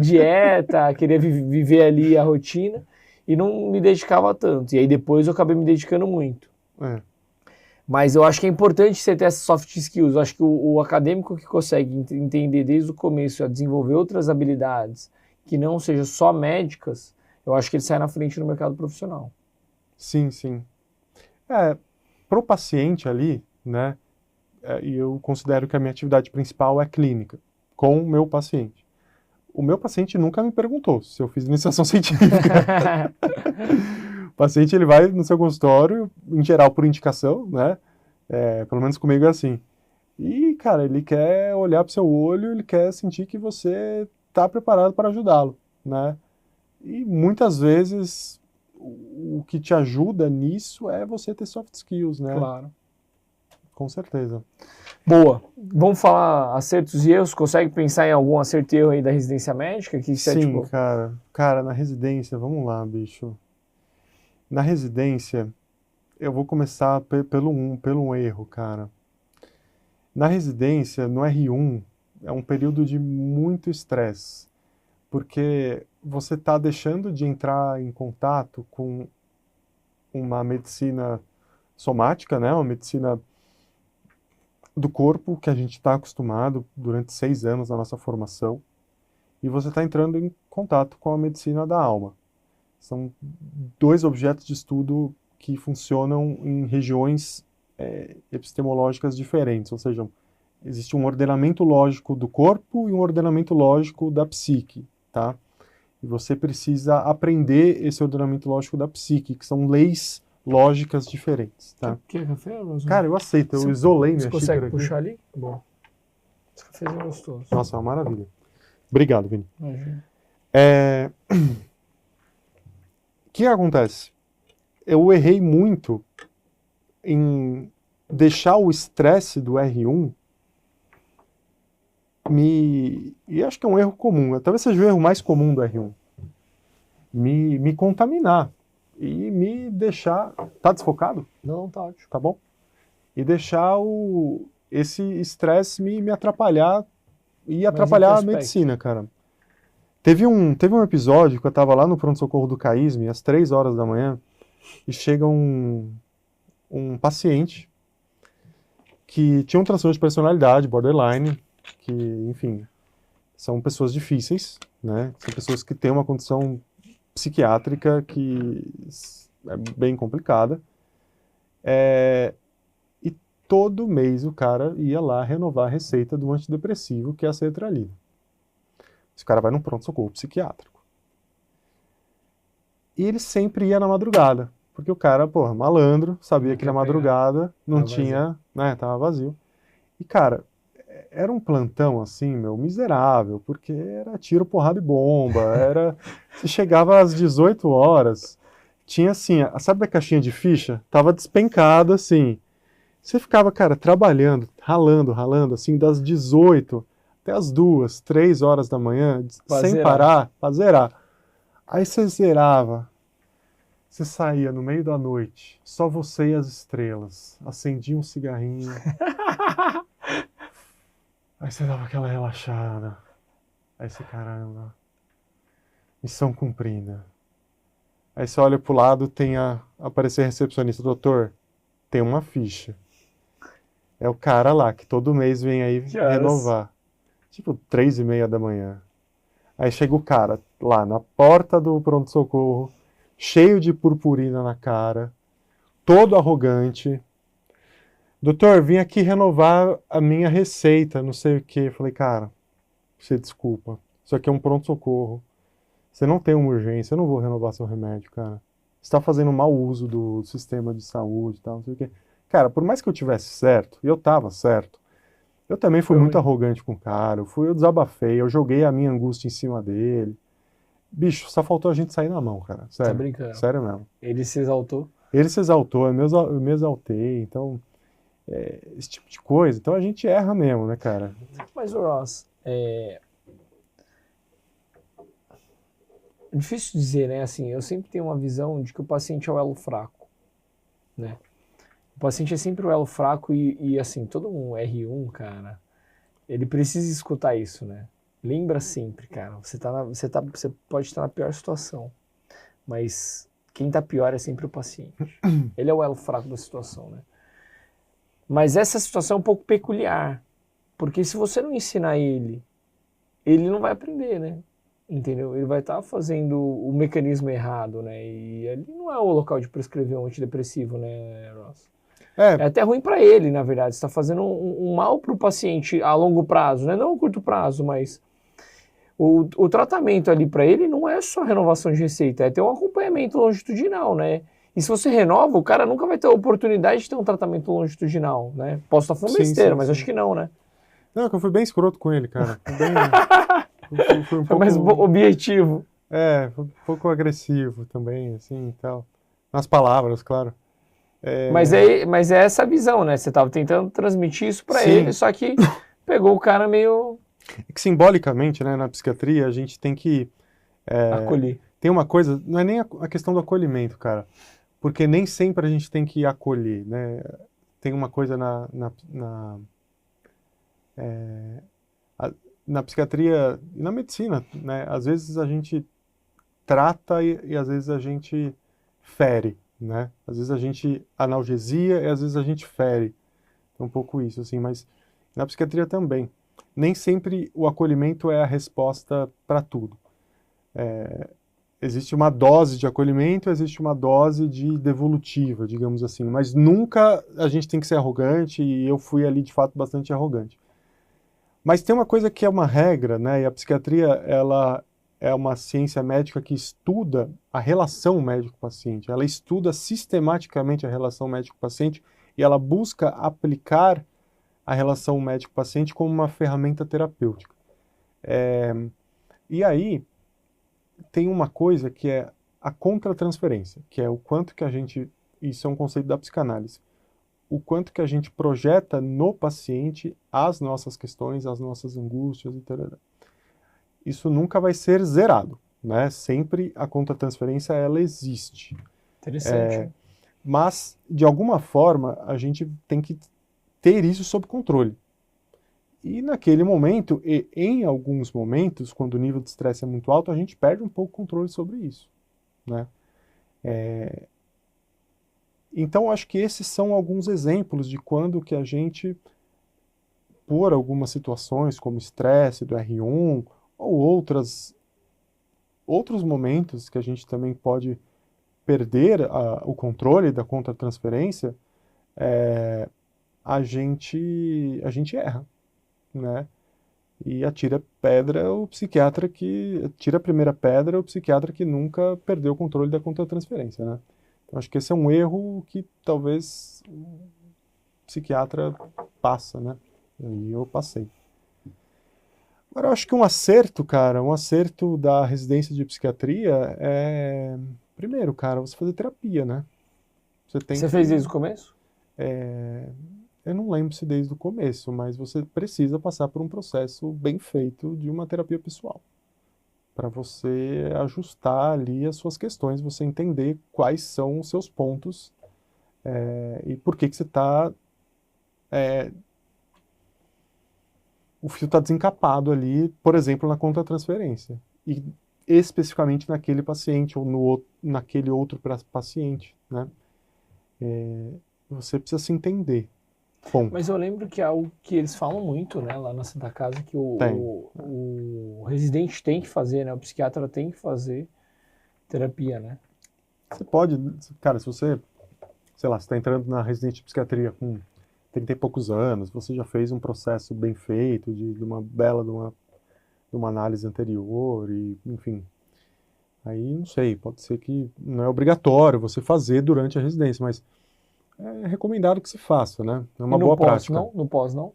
dieta, queria viver ali a rotina e não me dedicava tanto. E aí depois eu acabei me dedicando muito. É. Mas eu acho que é importante você ter essas soft skills. Eu acho que o acadêmico que consegue entender desde o começo a desenvolver outras habilidades que não sejam só médicas, eu acho que ele sai na frente no mercado profissional. Sim, sim. Pro paciente ali, né, e eu considero que a minha atividade principal é clínica, com o meu paciente. O meu paciente nunca me perguntou se eu fiz iniciação científica. O paciente, ele vai no seu consultório, em geral por indicação, né, pelo menos comigo é assim. E, cara, ele quer olhar pro seu olho, ele quer sentir que você está preparado para ajudá-lo, né. E muitas vezes o que te ajuda nisso é você ter soft skills, né? Claro. Com certeza. Boa. Vamos falar acertos e erros? Consegue pensar em algum acerto e erro aí da residência médica? Que isso é, Sim, tipo... cara. Cara, na residência, vamos lá, bicho. Na residência, eu vou começar pelo erro, cara. Na residência, no R1, é um período de muito estresse, porque você está deixando de entrar em contato com uma medicina somática, né? Uma medicina do corpo que a gente está acostumado durante 6 anos da nossa formação, e você está entrando em contato com a medicina da alma. São 2 objetos de estudo que funcionam em regiões epistemológicas diferentes, ou seja, existe um ordenamento lógico do corpo e um ordenamento lógico da psique, tá? E você precisa aprender esse ordenamento lógico da psique, que são leis lógicas diferentes, tá? Quer café? Cara, eu aceito, eu isolei minha Você xícara consegue aqui. puxar ali? Bom. Esse cafezinho é gostoso. Nossa, é uma maravilha. Obrigado, Vini. Imagina. O que acontece? Eu errei muito em deixar o estresse do R1 e acho que é um erro comum, talvez seja o erro mais comum do R1, me contaminar e me deixar... Tá desfocado? Não, tá ótimo. Tá bom? E deixar esse estresse me atrapalhar e atrapalhar a medicina, cara. Teve um episódio que eu estava lá no pronto-socorro do CAISM, às 3 horas da manhã, e chega um paciente que tinha um transtorno de personalidade, borderline, que, enfim, são pessoas difíceis, né? São pessoas que têm uma condição psiquiátrica que é bem complicada. E todo mês o cara ia lá renovar a receita do antidepressivo, que é a sertralina. Esse cara vai num pronto-socorro psiquiátrico. E ele sempre ia na madrugada, porque o cara, porra, malandro, sabia que na madrugada não tinha, né, tava vazio. E, cara, era um plantão, assim, meu, miserável, porque era tiro, porrada e bomba, você chegava às 18 horas, tinha, assim, sabe a caixinha de ficha? Tava despencada, assim. Você ficava, cara, trabalhando, ralando, assim, das 18 até as 2, 3 horas da manhã, Pra sem zerar. parar, pra zerar. Aí você zerava, você saía no meio da noite, só você e as estrelas, acendia um cigarrinho, aí você dava aquela relaxada, aí você, caramba, missão cumprida. Aí você olha pro lado, tem aparecer recepcionista, doutor, tem uma ficha. É o cara lá, que todo mês vem aí Que horas? renovar. Tipo, 3:30 da manhã. Aí chega o cara lá na porta do pronto-socorro, cheio de purpurina na cara, todo arrogante. Doutor, vim aqui renovar a minha receita, não sei o quê. Eu falei, cara, você desculpa. Isso aqui é um pronto-socorro. Você não tem uma urgência, eu não vou renovar seu remédio, cara. Você está fazendo mau uso do sistema de saúde e tal, não sei o quê. Cara, por mais que eu tivesse certo, e eu tava certo, eu também fui Foi muito ruim. arrogante com o cara, eu desabafei, eu joguei a minha angústia em cima dele. Bicho, só faltou a gente sair na mão, cara. Tá Sério, brincando. sério mesmo. Ele se exaltou. Ele se exaltou, eu me exaltei, então, esse tipo de coisa. Então a gente erra mesmo, né, cara? Mas, Ross, é difícil dizer, né? Assim, eu sempre tenho uma visão de que o paciente é o elo fraco, né? O paciente é sempre o elo fraco e assim, todo um R1, cara, ele precisa escutar isso, né? Lembra sempre, cara, você pode estar na pior situação, mas quem tá pior é sempre o paciente. Ele é o elo fraco da situação, né? Mas essa situação é um pouco peculiar, porque se você não ensinar ele não vai aprender, né? Entendeu? Ele vai estar fazendo o mecanismo errado, né? E ali não é o local de prescrever um antidepressivo, né, Ross? É até ruim para ele, na verdade. Você está fazendo um mal para o paciente a longo prazo, né? Não a curto prazo, mas o tratamento ali para ele não é só renovação de receita, é ter um acompanhamento longitudinal, né? E se você renova, o cara nunca vai ter a oportunidade de ter um tratamento longitudinal, né? Posso estar falando Sim, besteira, sim, mas sim. acho que não, né? Não, que eu fui bem escroto com ele, cara. Fui um Foi mais pouco... objetivo. Foi um pouco agressivo também, assim, e tal. Nas palavras, claro. Mas é essa visão, né? Você estava tentando transmitir isso para Sim. ele, só que pegou o cara meio É que simbolicamente, né, na psiquiatria, a gente tem que... acolher. Tem uma coisa, não é nem a questão do acolhimento, cara. Porque nem sempre a gente tem que acolher, né? Tem uma coisa na psiquiatria e na medicina, né? Às vezes a gente trata e às vezes a gente fere, né? Às vezes a gente analgesia e às vezes a gente fere. É um pouco isso, assim, mas na psiquiatria também. Nem sempre o acolhimento é a resposta para tudo. Existe uma dose de acolhimento, existe uma dose de devolutiva, digamos assim, mas nunca a gente tem que ser arrogante, e eu fui ali de fato bastante arrogante. Mas tem uma coisa que é uma regra, né? E a psiquiatria, ela é uma ciência médica que estuda a relação médico-paciente. Ela estuda sistematicamente a relação médico-paciente e ela busca aplicar a relação médico-paciente como uma ferramenta terapêutica. E aí tem uma coisa que é a contratransferência, que é o quanto que a gente, isso é um conceito da psicanálise, o quanto que a gente projeta no paciente as nossas questões, as nossas angústias e tal. Isso nunca vai ser zerado, né? Sempre a contratransferência, ela existe. Interessante. Mas, de alguma forma, a gente tem que ter isso sob controle. E naquele momento, e em alguns momentos, quando o nível de estresse é muito alto, a gente perde um pouco o controle sobre isso, né? Então, acho que esses são alguns exemplos de quando que a gente, por algumas situações, como estresse do R1, ou outros momentos que a gente também pode perder o controle da contratransferência, a gente erra, né? E atira pedra o psiquiatra que... Atira a primeira pedra o psiquiatra que nunca perdeu o controle da contratransferência, né? Então, acho que esse é um erro que talvez o psiquiatra passa, né? E eu passei. Agora, eu acho que um acerto, cara, um acerto da residência de psiquiatria é... Primeiro, cara, você fazer terapia, né? Você fez desde o começo? eu não lembro se desde o começo, mas você precisa passar por um processo bem feito de uma terapia pessoal, para você ajustar ali as suas questões, você entender quais são os seus pontos e por que você está... o fio está desencapado ali, por exemplo, na conta-transferência. E especificamente naquele paciente ou naquele outro paciente, né? Você precisa se entender. Ponto. Mas eu lembro que é algo que eles falam muito, né, lá na Santa Casa, que o residente tem que fazer, né, o psiquiatra tem que fazer terapia, né? Você pode, cara, se você, sei lá, você está entrando na residência de psiquiatria com 30 e poucos anos, você já fez um processo bem feito, de uma análise anterior, e, enfim. Aí, não sei, pode ser que não é obrigatório você fazer durante a residência, mas é recomendado que se faça, né? É uma boa prática. Não? No pós, não?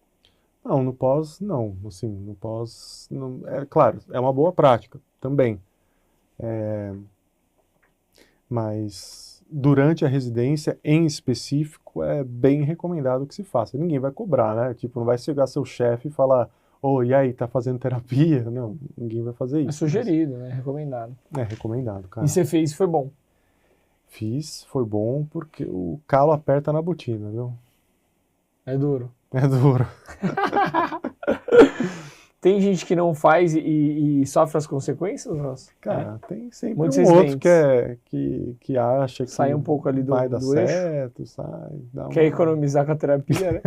Não, no pós, não. Assim, no pós, não, claro, é uma boa prática também. Mas durante a residência, em específico, é bem recomendado que se faça. Ninguém vai cobrar, né? Tipo, não vai chegar seu chefe e falar, e aí, tá fazendo terapia? Não, ninguém vai fazer isso. É sugerido, né? Recomendado. É recomendado, cara. E você fez e foi bom? Fiz, foi bom, porque o calo aperta na botina, viu? É duro. É duro. Tem gente que não faz e sofre as consequências, Ross? Cara, tem sempre Muitos um outro residentes. que acha que sai um pouco ali vai dar do eixo. certo, Quer economizar com a terapia, né?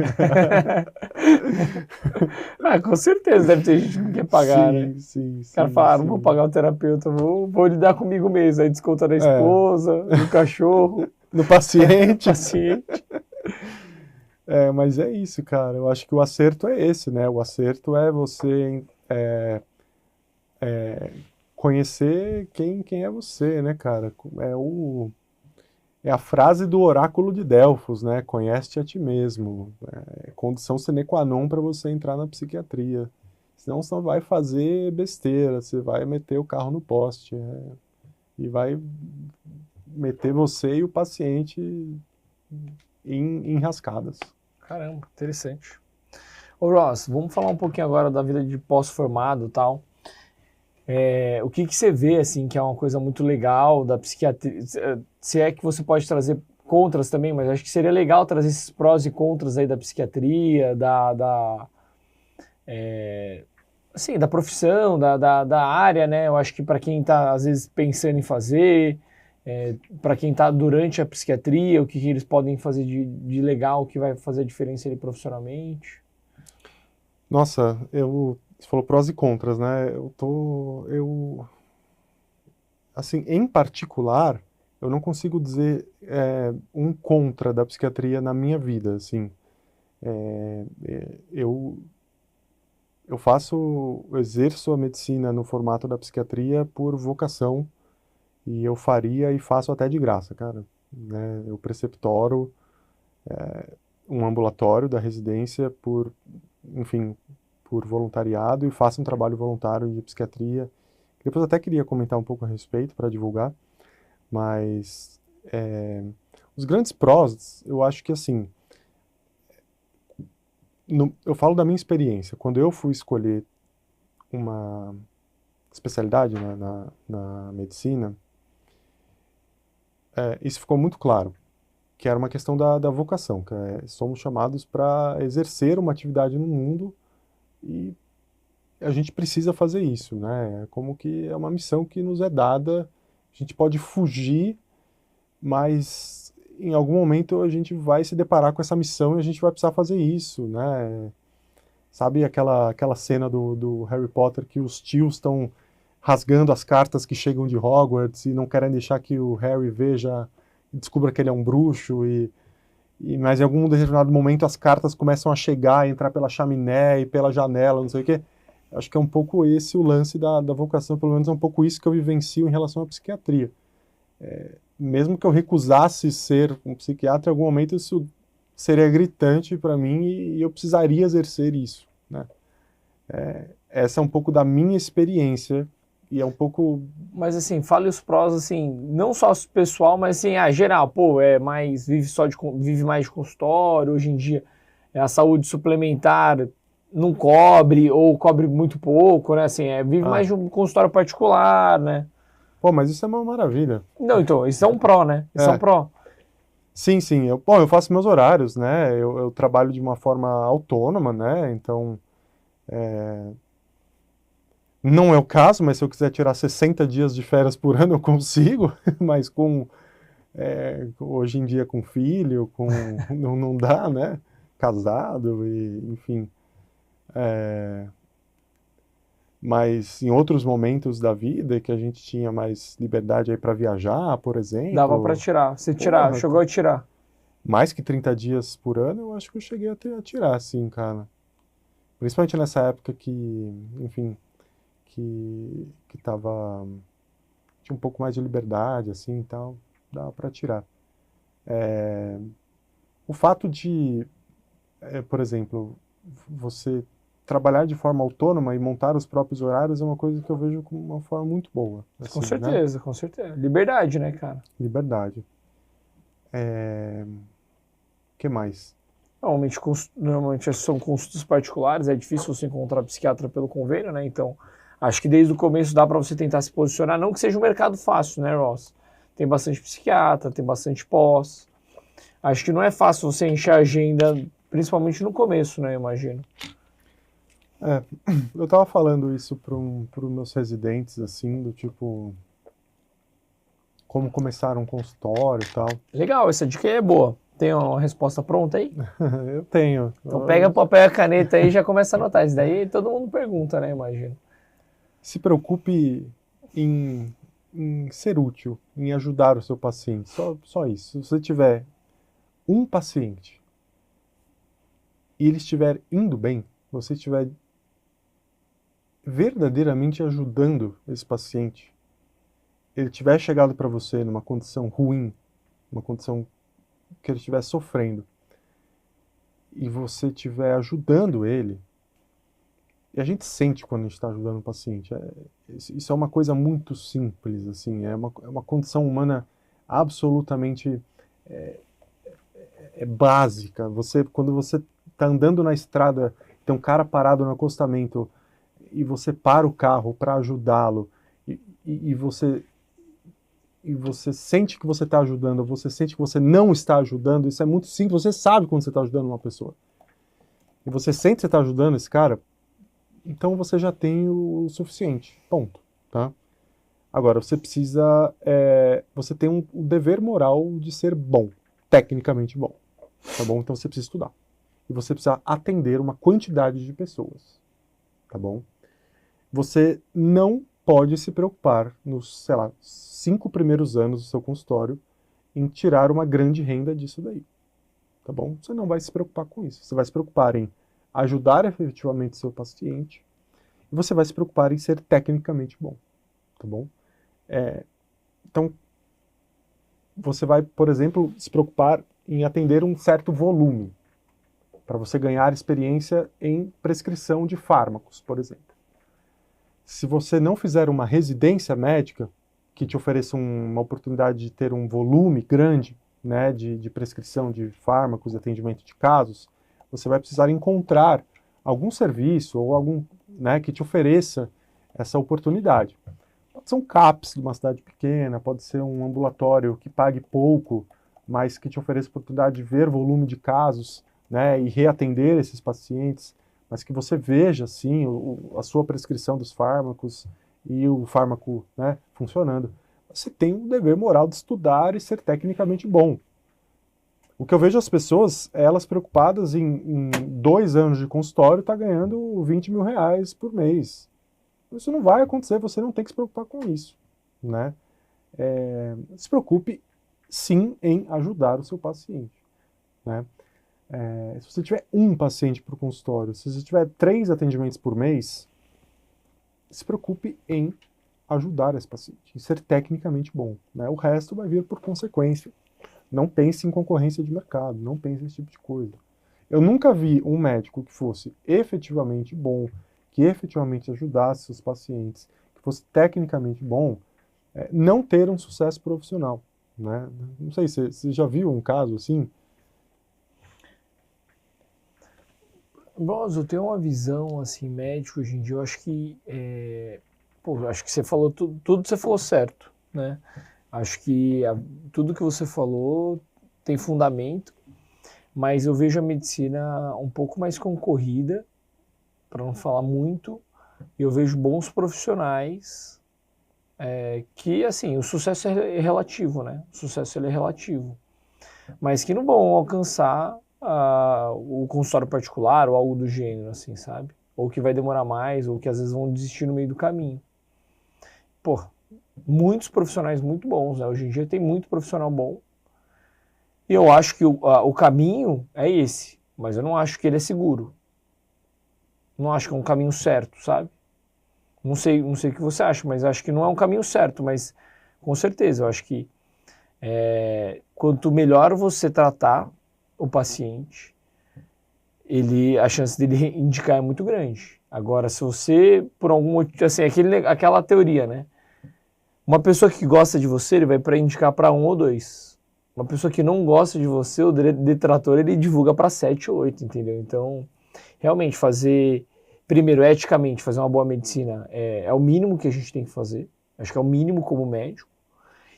Com certeza deve ter gente que não quer pagar, né? Sim. O cara fala, não vou pagar o terapeuta, vou lidar comigo mesmo. Aí desconta da esposa, do cachorro. No paciente. Mas é isso, cara. Eu acho que o acerto é esse, né? O acerto é você conhecer quem é você, né, cara? É a frase do oráculo de Delfos, né? Conhece-te a ti mesmo. É condição sine qua non para você entrar na psiquiatria. Senão você vai fazer besteira, você vai meter o carro no poste e vai meter você e o paciente em enrascadas. Caramba, interessante. Ô Ross, vamos falar um pouquinho agora da vida de pós-formado e tal. O que você vê, assim, que é uma coisa muito legal da psiquiatria? Se é que você pode trazer contras também, mas acho que seria legal trazer esses prós e contras aí da psiquiatria, da profissão, da área, né? Eu acho que para quem está, às vezes, pensando em fazer, para quem está durante a psiquiatria, o que eles podem fazer de legal, que vai fazer a diferença ali profissionalmente. Nossa, você falou prós e contras, né? Assim, em particular, eu não consigo dizer um contra da psiquiatria na minha vida, assim. Eu exerço a medicina no formato da psiquiatria por vocação, e eu faria e faço até de graça, cara. Né? Eu preceptoro um ambulatório da residência por voluntariado, e faço um trabalho voluntário de psiquiatria. Depois até queria comentar um pouco a respeito para divulgar, mas os grandes prós, eu acho que assim, eu falo da minha experiência. Quando eu fui escolher uma especialidade na medicina, isso ficou muito claro, que era uma questão da vocação, que somos chamados para exercer uma atividade no mundo e a gente precisa fazer isso, né? Como que é uma missão que nos é dada, a gente pode fugir, mas em algum momento a gente vai se deparar com essa missão e a gente vai precisar fazer isso, né? Sabe aquela cena do Harry Potter que os tios estão rasgando as cartas que chegam de Hogwarts e não querem deixar que o Harry veja e descubra que ele é um bruxo, mas em algum determinado momento as cartas começam a chegar, entrar pela chaminé e pela janela, não sei o quê. Acho que é um pouco esse o lance da vocação, pelo menos é um pouco isso que eu vivencio em relação à psiquiatria. Mesmo que eu recusasse ser um psiquiatra, em algum momento isso seria gritante para mim e eu precisaria exercer isso, né? Essa é um pouco da minha experiência e é um pouco... Mas assim, fale os prós, assim, não só pessoal, mas assim, geral, vive mais de consultório, hoje em dia a saúde suplementar não cobre ou cobre muito pouco, né? Assim, vive mais de um consultório particular, né? Pô, mas isso é uma maravilha. Não, então, isso é um pró, né? Isso é um pró. Sim, sim. Eu faço meus horários, né? Eu trabalho de uma forma autônoma, né? Então, não é o caso, mas se eu quiser tirar 60 dias de férias por ano, eu consigo. Mas hoje em dia com filho, não dá, né? Casado, enfim. Mas em outros momentos da vida que a gente tinha mais liberdade aí para viajar, por exemplo. Dava para tirar. Você chegou a tirar. Mais que 30 dias por ano, eu acho que eu cheguei a tirar, sim, cara. Principalmente nessa época enfim, que tava... Tinha um pouco mais de liberdade, assim, e tal. Dava para tirar. O fato de, por exemplo, você trabalhar de forma autônoma e montar os próprios horários é uma coisa que eu vejo como uma forma muito boa. Assim, com certeza, né? com certeza. Liberdade, né, cara? Liberdade. Que mais? Normalmente são consultas particulares, é difícil você encontrar psiquiatra pelo convênio, né? Então, acho que desde o começo dá para você tentar se posicionar. Não que seja um mercado fácil, né, Ross? Tem bastante psiquiatra, tem bastante pós. Acho que não é fácil você encher a agenda, principalmente no começo, né, eu imagino. Eu tava falando isso para os meus residentes, assim, do tipo, como começar um consultório e tal. Legal, essa dica aí é boa. Tem uma resposta pronta aí? Eu tenho. Então pega o papel e a caneta aí e já começa a anotar. Isso daí todo mundo pergunta, né, imagino. Se preocupe em ser útil, em ajudar o seu paciente. Só isso. Se você tiver um paciente e ele estiver indo bem, você estiver verdadeiramente ajudando esse paciente, ele tiver chegado para você numa condição ruim, uma condição que ele estiver sofrendo, e você estiver ajudando ele, e a gente sente quando a gente está ajudando o paciente. Isso é uma coisa muito simples, assim, é uma condição humana absolutamente básica. Quando você está andando na estrada, tem um cara parado no acostamento, e você para o carro para ajudá-lo, e você sente que você está ajudando, você sente que você não está ajudando, isso é muito simples, você sabe quando você está ajudando uma pessoa. E você sente que você está ajudando esse cara, então você já tem o suficiente, ponto, tá? Agora, você precisa, você tem o dever moral de ser bom, tecnicamente bom, tá bom? Então você precisa estudar. E você precisa atender uma quantidade de pessoas, tá bom? Você não pode se preocupar nos, sei lá, 5 primeiros anos do seu consultório em tirar uma grande renda disso daí, tá bom? Você não vai se preocupar com isso. Você vai se preocupar em ajudar efetivamente seu paciente e você vai se preocupar em ser tecnicamente bom, tá bom? Então, você vai, por exemplo, se preocupar em atender um certo volume para você ganhar experiência em prescrição de fármacos, por exemplo. Se você não fizer uma residência médica que te ofereça uma oportunidade de ter um volume grande, né, de prescrição de fármacos e atendimento de casos, você vai precisar encontrar algum serviço ou algum, né, que te ofereça essa oportunidade. Pode ser um CAPS de uma cidade pequena, pode ser um ambulatório que pague pouco, mas que te ofereça a oportunidade de ver volume de casos, né, e reatender esses pacientes, mas que você veja, sim, a sua prescrição dos fármacos e o fármaco, né, funcionando. Você tem o dever moral de estudar e ser tecnicamente bom. O que eu vejo as pessoas, elas preocupadas em 2 anos de consultório, tá ganhando 20 mil reais por mês. Isso não vai acontecer, você não tem que se preocupar com isso, né? Se preocupe, sim, em ajudar o seu paciente, né? Se você tiver um paciente para o consultório, se você tiver 3 atendimentos por mês, se preocupe em ajudar esse paciente, em ser tecnicamente bom, né? O resto vai vir por consequência. Não pense em concorrência de mercado, não pense nesse tipo de coisa. Eu nunca vi um médico que fosse efetivamente bom, que efetivamente ajudasse seus pacientes, que fosse tecnicamente bom, não ter um sucesso profissional, né? Não sei, você já viu um caso assim? Bros, eu tenho uma visão, assim, médico hoje em dia, eu acho que, acho que você falou, tudo que você falou certo, né? Acho que tudo que você falou tem fundamento, mas eu vejo a medicina um pouco mais concorrida, para não falar muito, e eu vejo bons profissionais que, assim, o sucesso é relativo, né? O sucesso ele é relativo, mas que não vão alcançar o consultório particular ou algo do gênero, assim, sabe? Ou que vai demorar mais, ou que às vezes vão desistir no meio do caminho. Pô, muitos profissionais muito bons, né? Hoje em dia tem muito profissional bom. E eu acho que o caminho é esse, mas eu não acho que ele é seguro. Não acho que é um caminho certo, sabe? Não sei o que você acha, mas acho que não é um caminho certo, mas com certeza, eu acho que quanto melhor você tratar o paciente, a chance dele indicar é muito grande. Agora, se você, por algum motivo, assim, aquela teoria, né? Uma pessoa que gosta de você, ele vai para indicar para 1 ou 2. Uma pessoa que não gosta de você, o detrator, ele divulga para 7 ou 8, entendeu? Então, realmente, primeiro, eticamente, fazer uma boa medicina é o mínimo que a gente tem que fazer. Acho que é o mínimo como médico.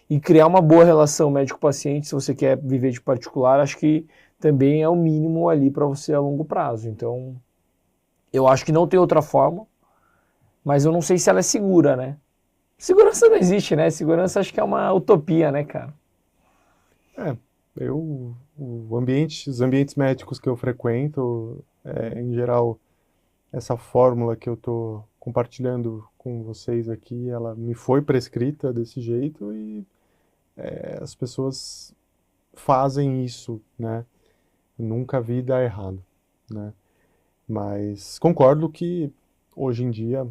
E criar uma boa relação médico-paciente, se você quer viver de particular, acho que também é o mínimo ali para você a longo prazo. Então, eu acho que não tem outra forma, mas eu não sei se ela é segura, né? Segurança não existe, né? Segurança acho que é uma utopia, né, cara? Os ambientes médicos que eu frequento, em geral, essa fórmula que eu estou compartilhando com vocês aqui, ela me foi prescrita desse jeito e as pessoas fazem isso, né? Nunca vi dar errado, né? Mas concordo que hoje em dia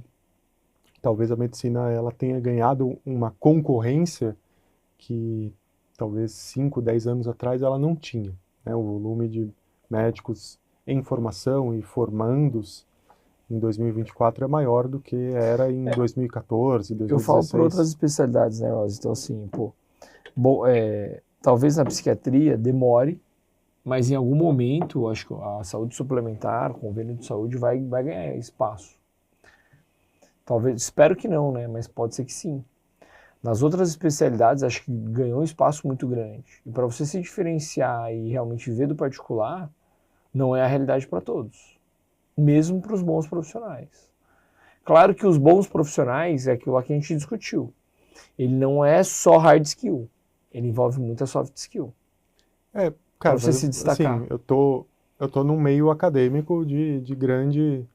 talvez a medicina ela tenha ganhado uma concorrência que talvez 5, 10 anos atrás ela não tinha, né? O volume de médicos em formação e formandos em 2024 é maior do que era em 2014, 2016. Eu falo por outras especialidades, né, Rosa? Então, assim, talvez na psiquiatria demore, mas em algum momento, acho que a saúde suplementar, o convênio de saúde vai ganhar espaço. Talvez, espero que não, né? Mas pode ser que sim. Nas outras especialidades, acho que ganhou um espaço muito grande. E para você se diferenciar e realmente viver do particular, não é a realidade para todos. Mesmo para os bons profissionais. Claro que os bons profissionais é aquilo lá que a gente discutiu. Ele não é só hard skill. Ele envolve muita soft skill. Cara, você se destacar. Assim, eu tô num meio acadêmico de grande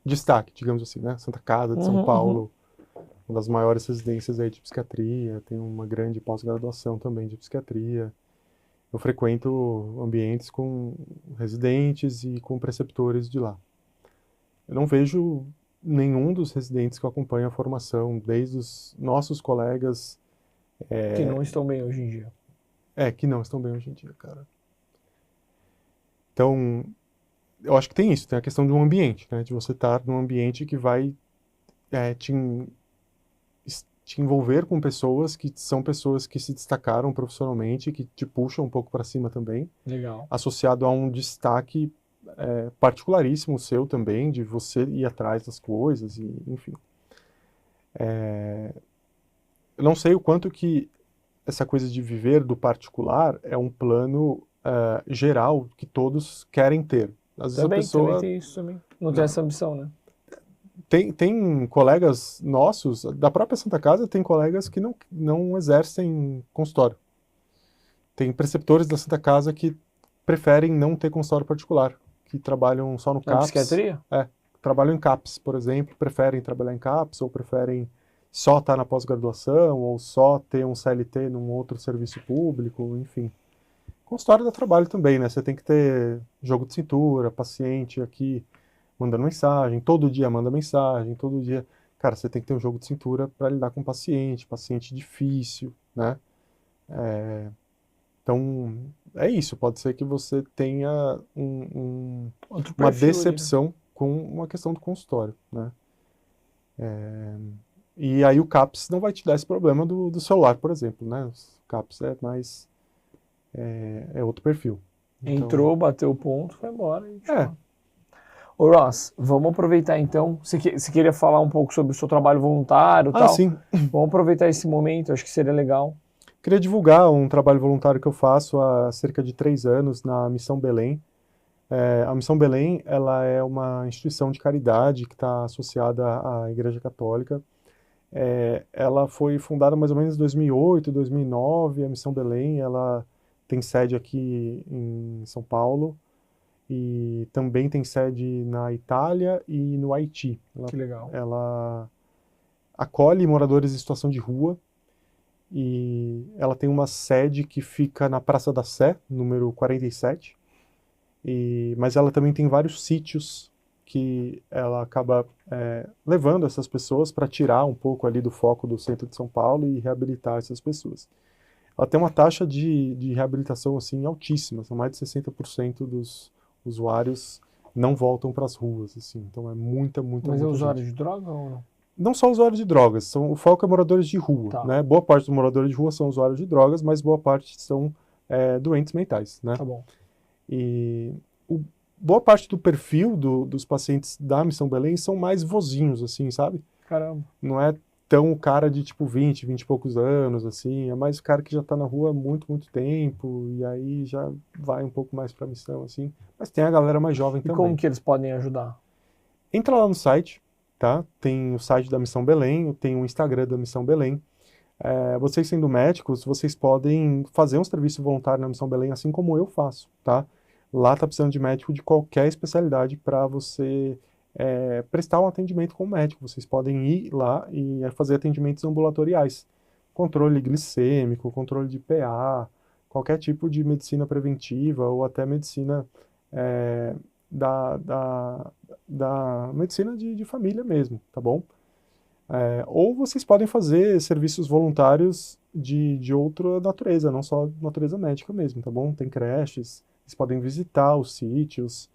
destaque, digamos assim, né? Santa Casa de São Paulo, uma das maiores residências aí de psiquiatria, tem uma grande pós-graduação também de psiquiatria. Eu frequento ambientes com residentes e com preceptores de lá. Eu não vejo nenhum dos residentes que acompanham a formação, desde os nossos colegas... que não estão bem hoje em dia. Que não estão bem hoje em dia, cara. Então, eu acho que tem isso, tem a questão de um ambiente, né? De você estar num ambiente que vai te envolver com pessoas que são pessoas que se destacaram profissionalmente, que te puxam um pouco para cima também. Legal. Associado a um destaque particularíssimo seu também, de você ir atrás das coisas, e, enfim. Eu não sei o quanto que essa coisa de viver do particular é um plano geral que todos querem ter. Às vezes Também tem isso também. Não tem essa ambição, né? Tem colegas nossos, da própria Santa Casa, tem colegas que não exercem consultório. Tem preceptores da Santa Casa que preferem não ter consultório particular, que trabalham só no CAPS. Na psiquiatria? Trabalham em CAPS, por exemplo, preferem trabalhar em CAPS ou preferem só estar na pós-graduação ou só ter um CLT num outro serviço público, enfim. Consultório dá trabalho também, né? Você tem que ter jogo de cintura, paciente aqui mandando mensagem, todo dia manda mensagem, todo dia... Cara, você tem que ter um jogo de cintura para lidar com paciente difícil, né? Então, é isso. Pode ser que você tenha uma decepção com uma questão do consultório, né? E aí o CAPS não vai te dar esse problema do celular, por exemplo, né? O CAPS é mais... é outro perfil. Entrou, bateu o ponto, foi embora. Ô Ross, vamos aproveitar então, você queria falar um pouco sobre o seu trabalho voluntário e tal? Sim. Vamos aproveitar esse momento, acho que seria legal. Queria divulgar um trabalho voluntário que eu faço há cerca de 3 anos na Missão Belém. A Missão Belém, ela é uma instituição de caridade que está associada à Igreja Católica. Ela foi fundada mais ou menos em 2008, 2009. A Missão Belém, ela tem sede aqui em São Paulo e também tem sede na Itália e no Haiti. Que legal. Ela acolhe moradores em situação de rua e ela tem uma sede que fica na Praça da Sé, número 47. Mas ela também tem vários sítios que ela acaba levando essas pessoas para tirar um pouco ali do foco do centro de São Paulo e reabilitar essas pessoas. Ela tem uma taxa de reabilitação assim altíssima, são mais de 60% dos usuários não voltam para as ruas, assim, então é muita Mas é usuário gente. de droga ou não? Não só usuários de drogas, o foco é moradores de rua, Tá. né? Boa parte dos moradores de rua são usuários de drogas, mas boa parte são doentes mentais, né? Tá bom. E boa parte do perfil dos pacientes da Missão Belém são mais vozinhos, assim, sabe? Caramba. Não é tão o cara de tipo 20 e poucos anos, assim, é mais o cara que já tá na rua há muito tempo, e aí já vai um pouco mais pra missão, assim. Mas tem a galera mais jovem E também. como que eles podem ajudar? Entra lá no site, tá? Tem o site da Missão Belém, tem o Instagram da Missão Belém. Vocês sendo médicos, vocês podem fazer um serviço voluntário na Missão Belém, assim como eu faço, tá? Lá tá precisando de médico de qualquer especialidade para você prestar um atendimento com o médico. Vocês podem ir lá e fazer atendimentos ambulatoriais. Controle glicêmico, controle de PA, qualquer tipo de medicina preventiva ou até medicina da medicina de família mesmo, tá bom? Ou vocês podem fazer serviços voluntários de outra natureza, não só natureza médica mesmo, tá bom? Tem creches, vocês podem visitar os sítios.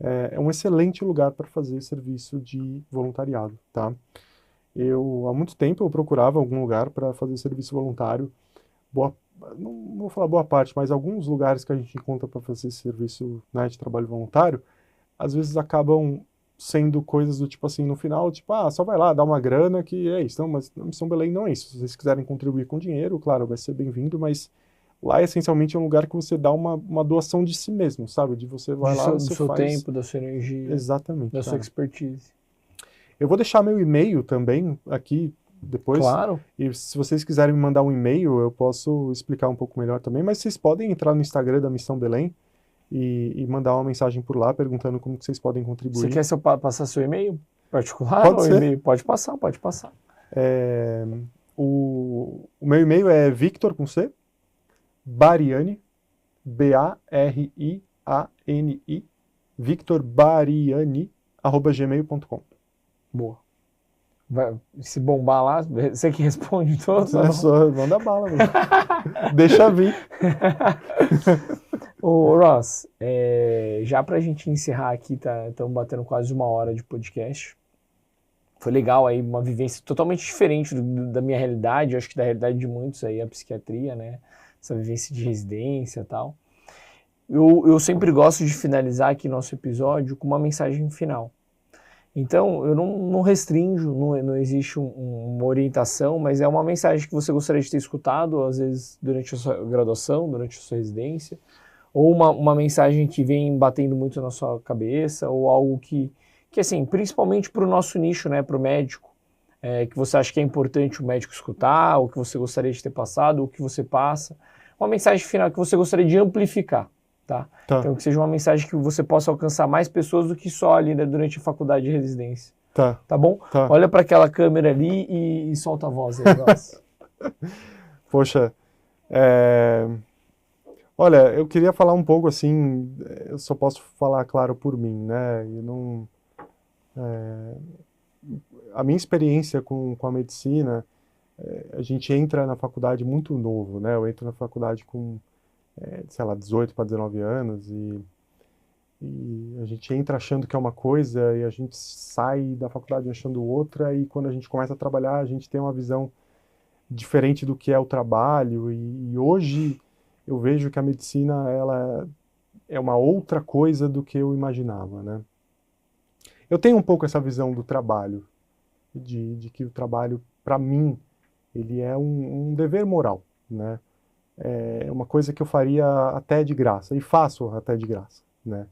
É um excelente lugar para fazer serviço de voluntariado, tá? Há muito tempo, eu procurava algum lugar para fazer serviço voluntário. Não vou falar boa parte, mas alguns lugares que a gente encontra para fazer serviço, né, de trabalho voluntário, às vezes acabam sendo coisas do tipo assim, no final, tipo, só vai lá, dá uma grana que é isso. Não, mas na Missão Belém não é isso. Se vocês quiserem contribuir com dinheiro, claro, vai ser bem-vindo, mas lá, essencialmente, é um lugar que você dá uma doação de si mesmo, sabe? De você vai lá, Do você seu faz... tempo, da sua energia, Exatamente, da sua cara. expertise. Eu vou deixar meu e-mail também aqui depois. Claro. E se vocês quiserem me mandar um e-mail, eu posso explicar um pouco melhor também. Mas vocês podem entrar no Instagram da Missão Belém e mandar uma mensagem por lá perguntando como que vocês podem contribuir. Você quer passar seu e-mail particular? Pode ou ser. E-mail? Pode passar. O meu e-mail é Victor com C, Bariani, B-A-R-I-A-N-I, victorbariani@gmail.com. Boa. Se bombar lá, você que responde todos? Manda bala, velho. Deixa vir. Ô Ross, já pra gente encerrar aqui, estamos batendo quase 1 hora de podcast. Foi legal aí, uma vivência totalmente diferente da minha realidade, acho que da realidade de muitos aí, a psiquiatria, né? Essa vivência de residência e tal. Eu sempre gosto de finalizar aqui nosso episódio com uma mensagem final. Então, eu não restringo, não existe uma orientação, mas é uma mensagem que você gostaria de ter escutado, às vezes, durante a sua graduação, durante a sua residência, ou uma mensagem que vem batendo muito na sua cabeça, ou algo que assim, principalmente para o nosso nicho, né, para o médico, que você acha que é importante o médico escutar, ou que você gostaria de ter passado, ou que você passa. Uma mensagem final que você gostaria de amplificar. Tá? Então, que seja uma mensagem que você possa alcançar mais pessoas do que só ali, né, durante a faculdade de residência. Tá bom? Tá. Olha para aquela câmera ali e solta a voz aí, Ross. Poxa, olha, eu queria falar um pouco assim, eu só posso falar, claro, por mim, né? A minha experiência com a medicina, a gente entra na faculdade muito novo, né? Eu entro na faculdade com sei lá, 18 para 19 anos e a gente entra achando que é uma coisa e a gente sai da faculdade achando outra, e quando a gente começa a trabalhar a gente tem uma visão diferente do que é o trabalho, e hoje eu vejo que a medicina ela é uma outra coisa do que eu imaginava, né? Eu tenho um pouco essa visão do trabalho, de que o trabalho, para mim, ele é um dever moral, né? É uma coisa que eu faria até de graça, e faço até de graça, né?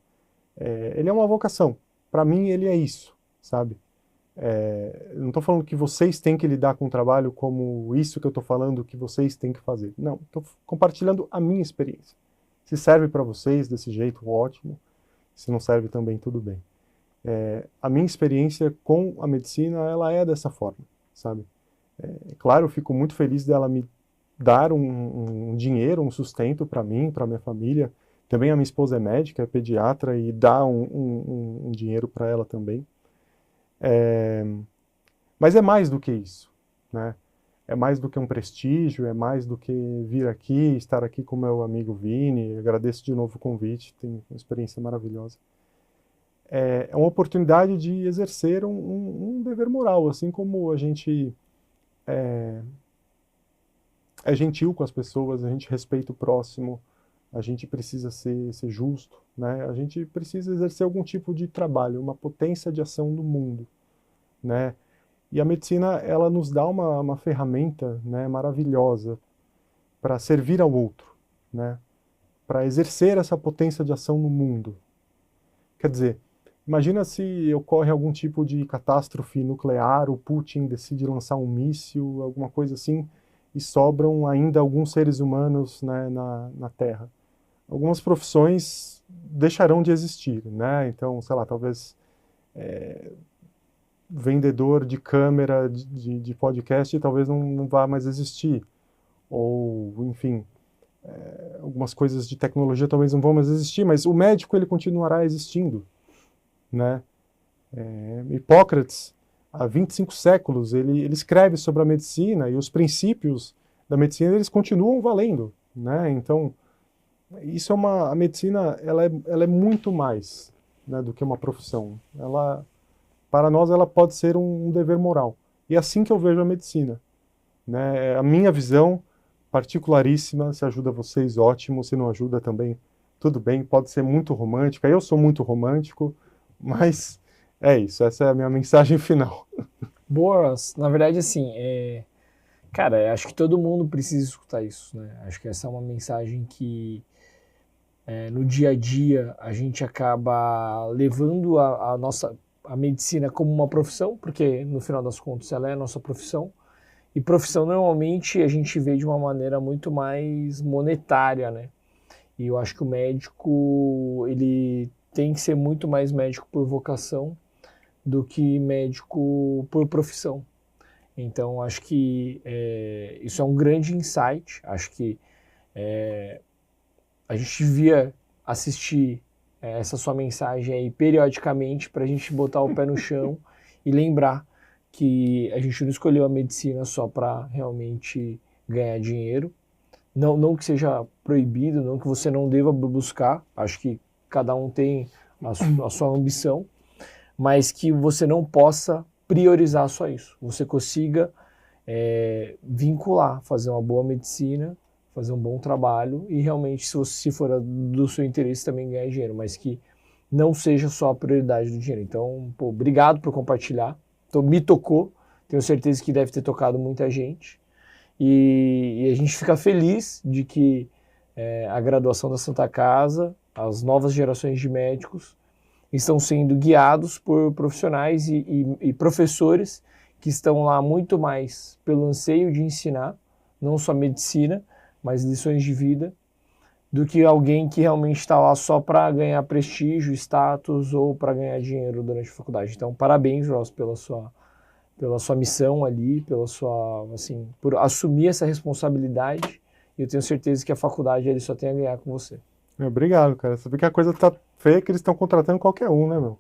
Ele é uma vocação. Para mim, ele é isso, sabe? Eu não estou falando que vocês têm que lidar com o trabalho como isso que eu estou falando que vocês têm que fazer. Não, estou compartilhando a minha experiência. Se serve para vocês desse jeito, ótimo. Se não serve também, tudo bem. A minha experiência com a medicina, ela é dessa forma, sabe? Claro, eu fico muito feliz dela me dar um dinheiro, um sustento para mim, para minha família. Também a minha esposa é médica, é pediatra, e dá um dinheiro para ela também. Mas é mais do que isso, né? É mais do que um prestígio, é mais do que vir aqui, estar aqui com meu amigo Vini. Agradeço de novo o convite, tem uma experiência maravilhosa. É uma oportunidade de exercer um dever moral, assim como a gente é gentil com as pessoas, a gente respeita o próximo, a gente precisa ser justo, né? A gente precisa exercer algum tipo de trabalho, uma potência de ação no mundo, né? E a medicina, ela nos dá uma ferramenta, né, maravilhosa para servir ao outro, né? Para exercer essa potência de ação no mundo. Quer dizer, imagina se ocorre algum tipo de catástrofe nuclear, o Putin decide lançar um míssil, alguma coisa assim, e sobram ainda alguns seres humanos, né, na Terra. Algumas profissões deixarão de existir, né? Então, sei lá, talvez vendedor de câmera de podcast talvez não vá mais existir. Ou, enfim, algumas coisas de tecnologia talvez não vão mais existir, mas o médico ele continuará existindo, né? Hipócrates, há 25 séculos, ele escreve sobre a medicina, e os princípios da medicina eles continuam valendo, né? Então, isso a medicina ela é muito mais, né, do que uma profissão. Para nós, ela pode ser um dever moral. E é assim que eu vejo a medicina, né? A minha visão particularíssima, se ajuda vocês, ótimo, se não ajuda também, tudo bem, pode ser muito romântica, eu sou muito romântico, mas é isso, essa é a minha mensagem final. Boa, na verdade, assim, cara, acho que todo mundo precisa escutar isso, né? Acho que essa é uma mensagem que no dia a dia a gente acaba levando a medicina como uma profissão, porque no final das contas ela é a nossa profissão, e profissão normalmente a gente vê de uma maneira muito mais monetária, né? E eu acho que o médico, ele tem que ser muito mais médico por vocação do que médico por profissão. Então, acho que isso é um grande insight. Acho que a gente devia assistir essa sua mensagem aí periodicamente para a gente botar o pé no chão e lembrar que a gente não escolheu a medicina só para realmente ganhar dinheiro. Não que seja proibido, não que você não deva buscar. Acho que cada um tem a sua ambição, mas que você não possa priorizar só isso. Você consiga vincular, fazer uma boa medicina, fazer um bom trabalho e realmente, se for do seu interesse, também ganhar dinheiro, mas que não seja só a prioridade do dinheiro. Então, obrigado por compartilhar. Então, me tocou, tenho certeza que deve ter tocado muita gente. E a gente fica feliz de que a graduação da Santa Casa, as novas gerações de médicos, estão sendo guiados por profissionais e professores que estão lá muito mais pelo anseio de ensinar, não só medicina, mas lições de vida, do que alguém que realmente está lá só para ganhar prestígio, status ou para ganhar dinheiro durante a faculdade. Então, parabéns, Ross, pela sua missão ali, por assumir essa responsabilidade. E eu tenho certeza que a faculdade ele só tem a ganhar com você. Obrigado, cara. Você vê que a coisa tá feia, que eles estão contratando qualquer um, né, meu?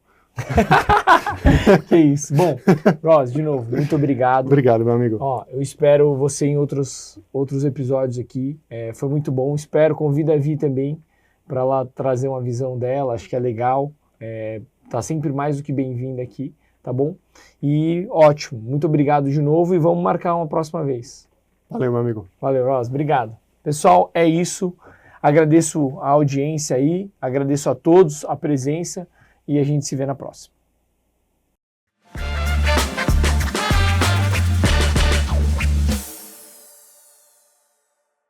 Que isso. Bom, Ross, de novo, muito obrigado. Obrigado, meu amigo. Eu espero você em outros episódios aqui. Foi muito bom. Convido a Vi também para lá trazer uma visão dela. Acho que é legal. Tá sempre mais do que bem-vinda aqui, tá bom? E ótimo. Muito obrigado de novo e vamos marcar uma próxima vez. Valeu, meu amigo. Valeu, Ross. Obrigado. Pessoal, é isso. Agradeço a audiência aí, agradeço a todos a presença e a gente se vê na próxima.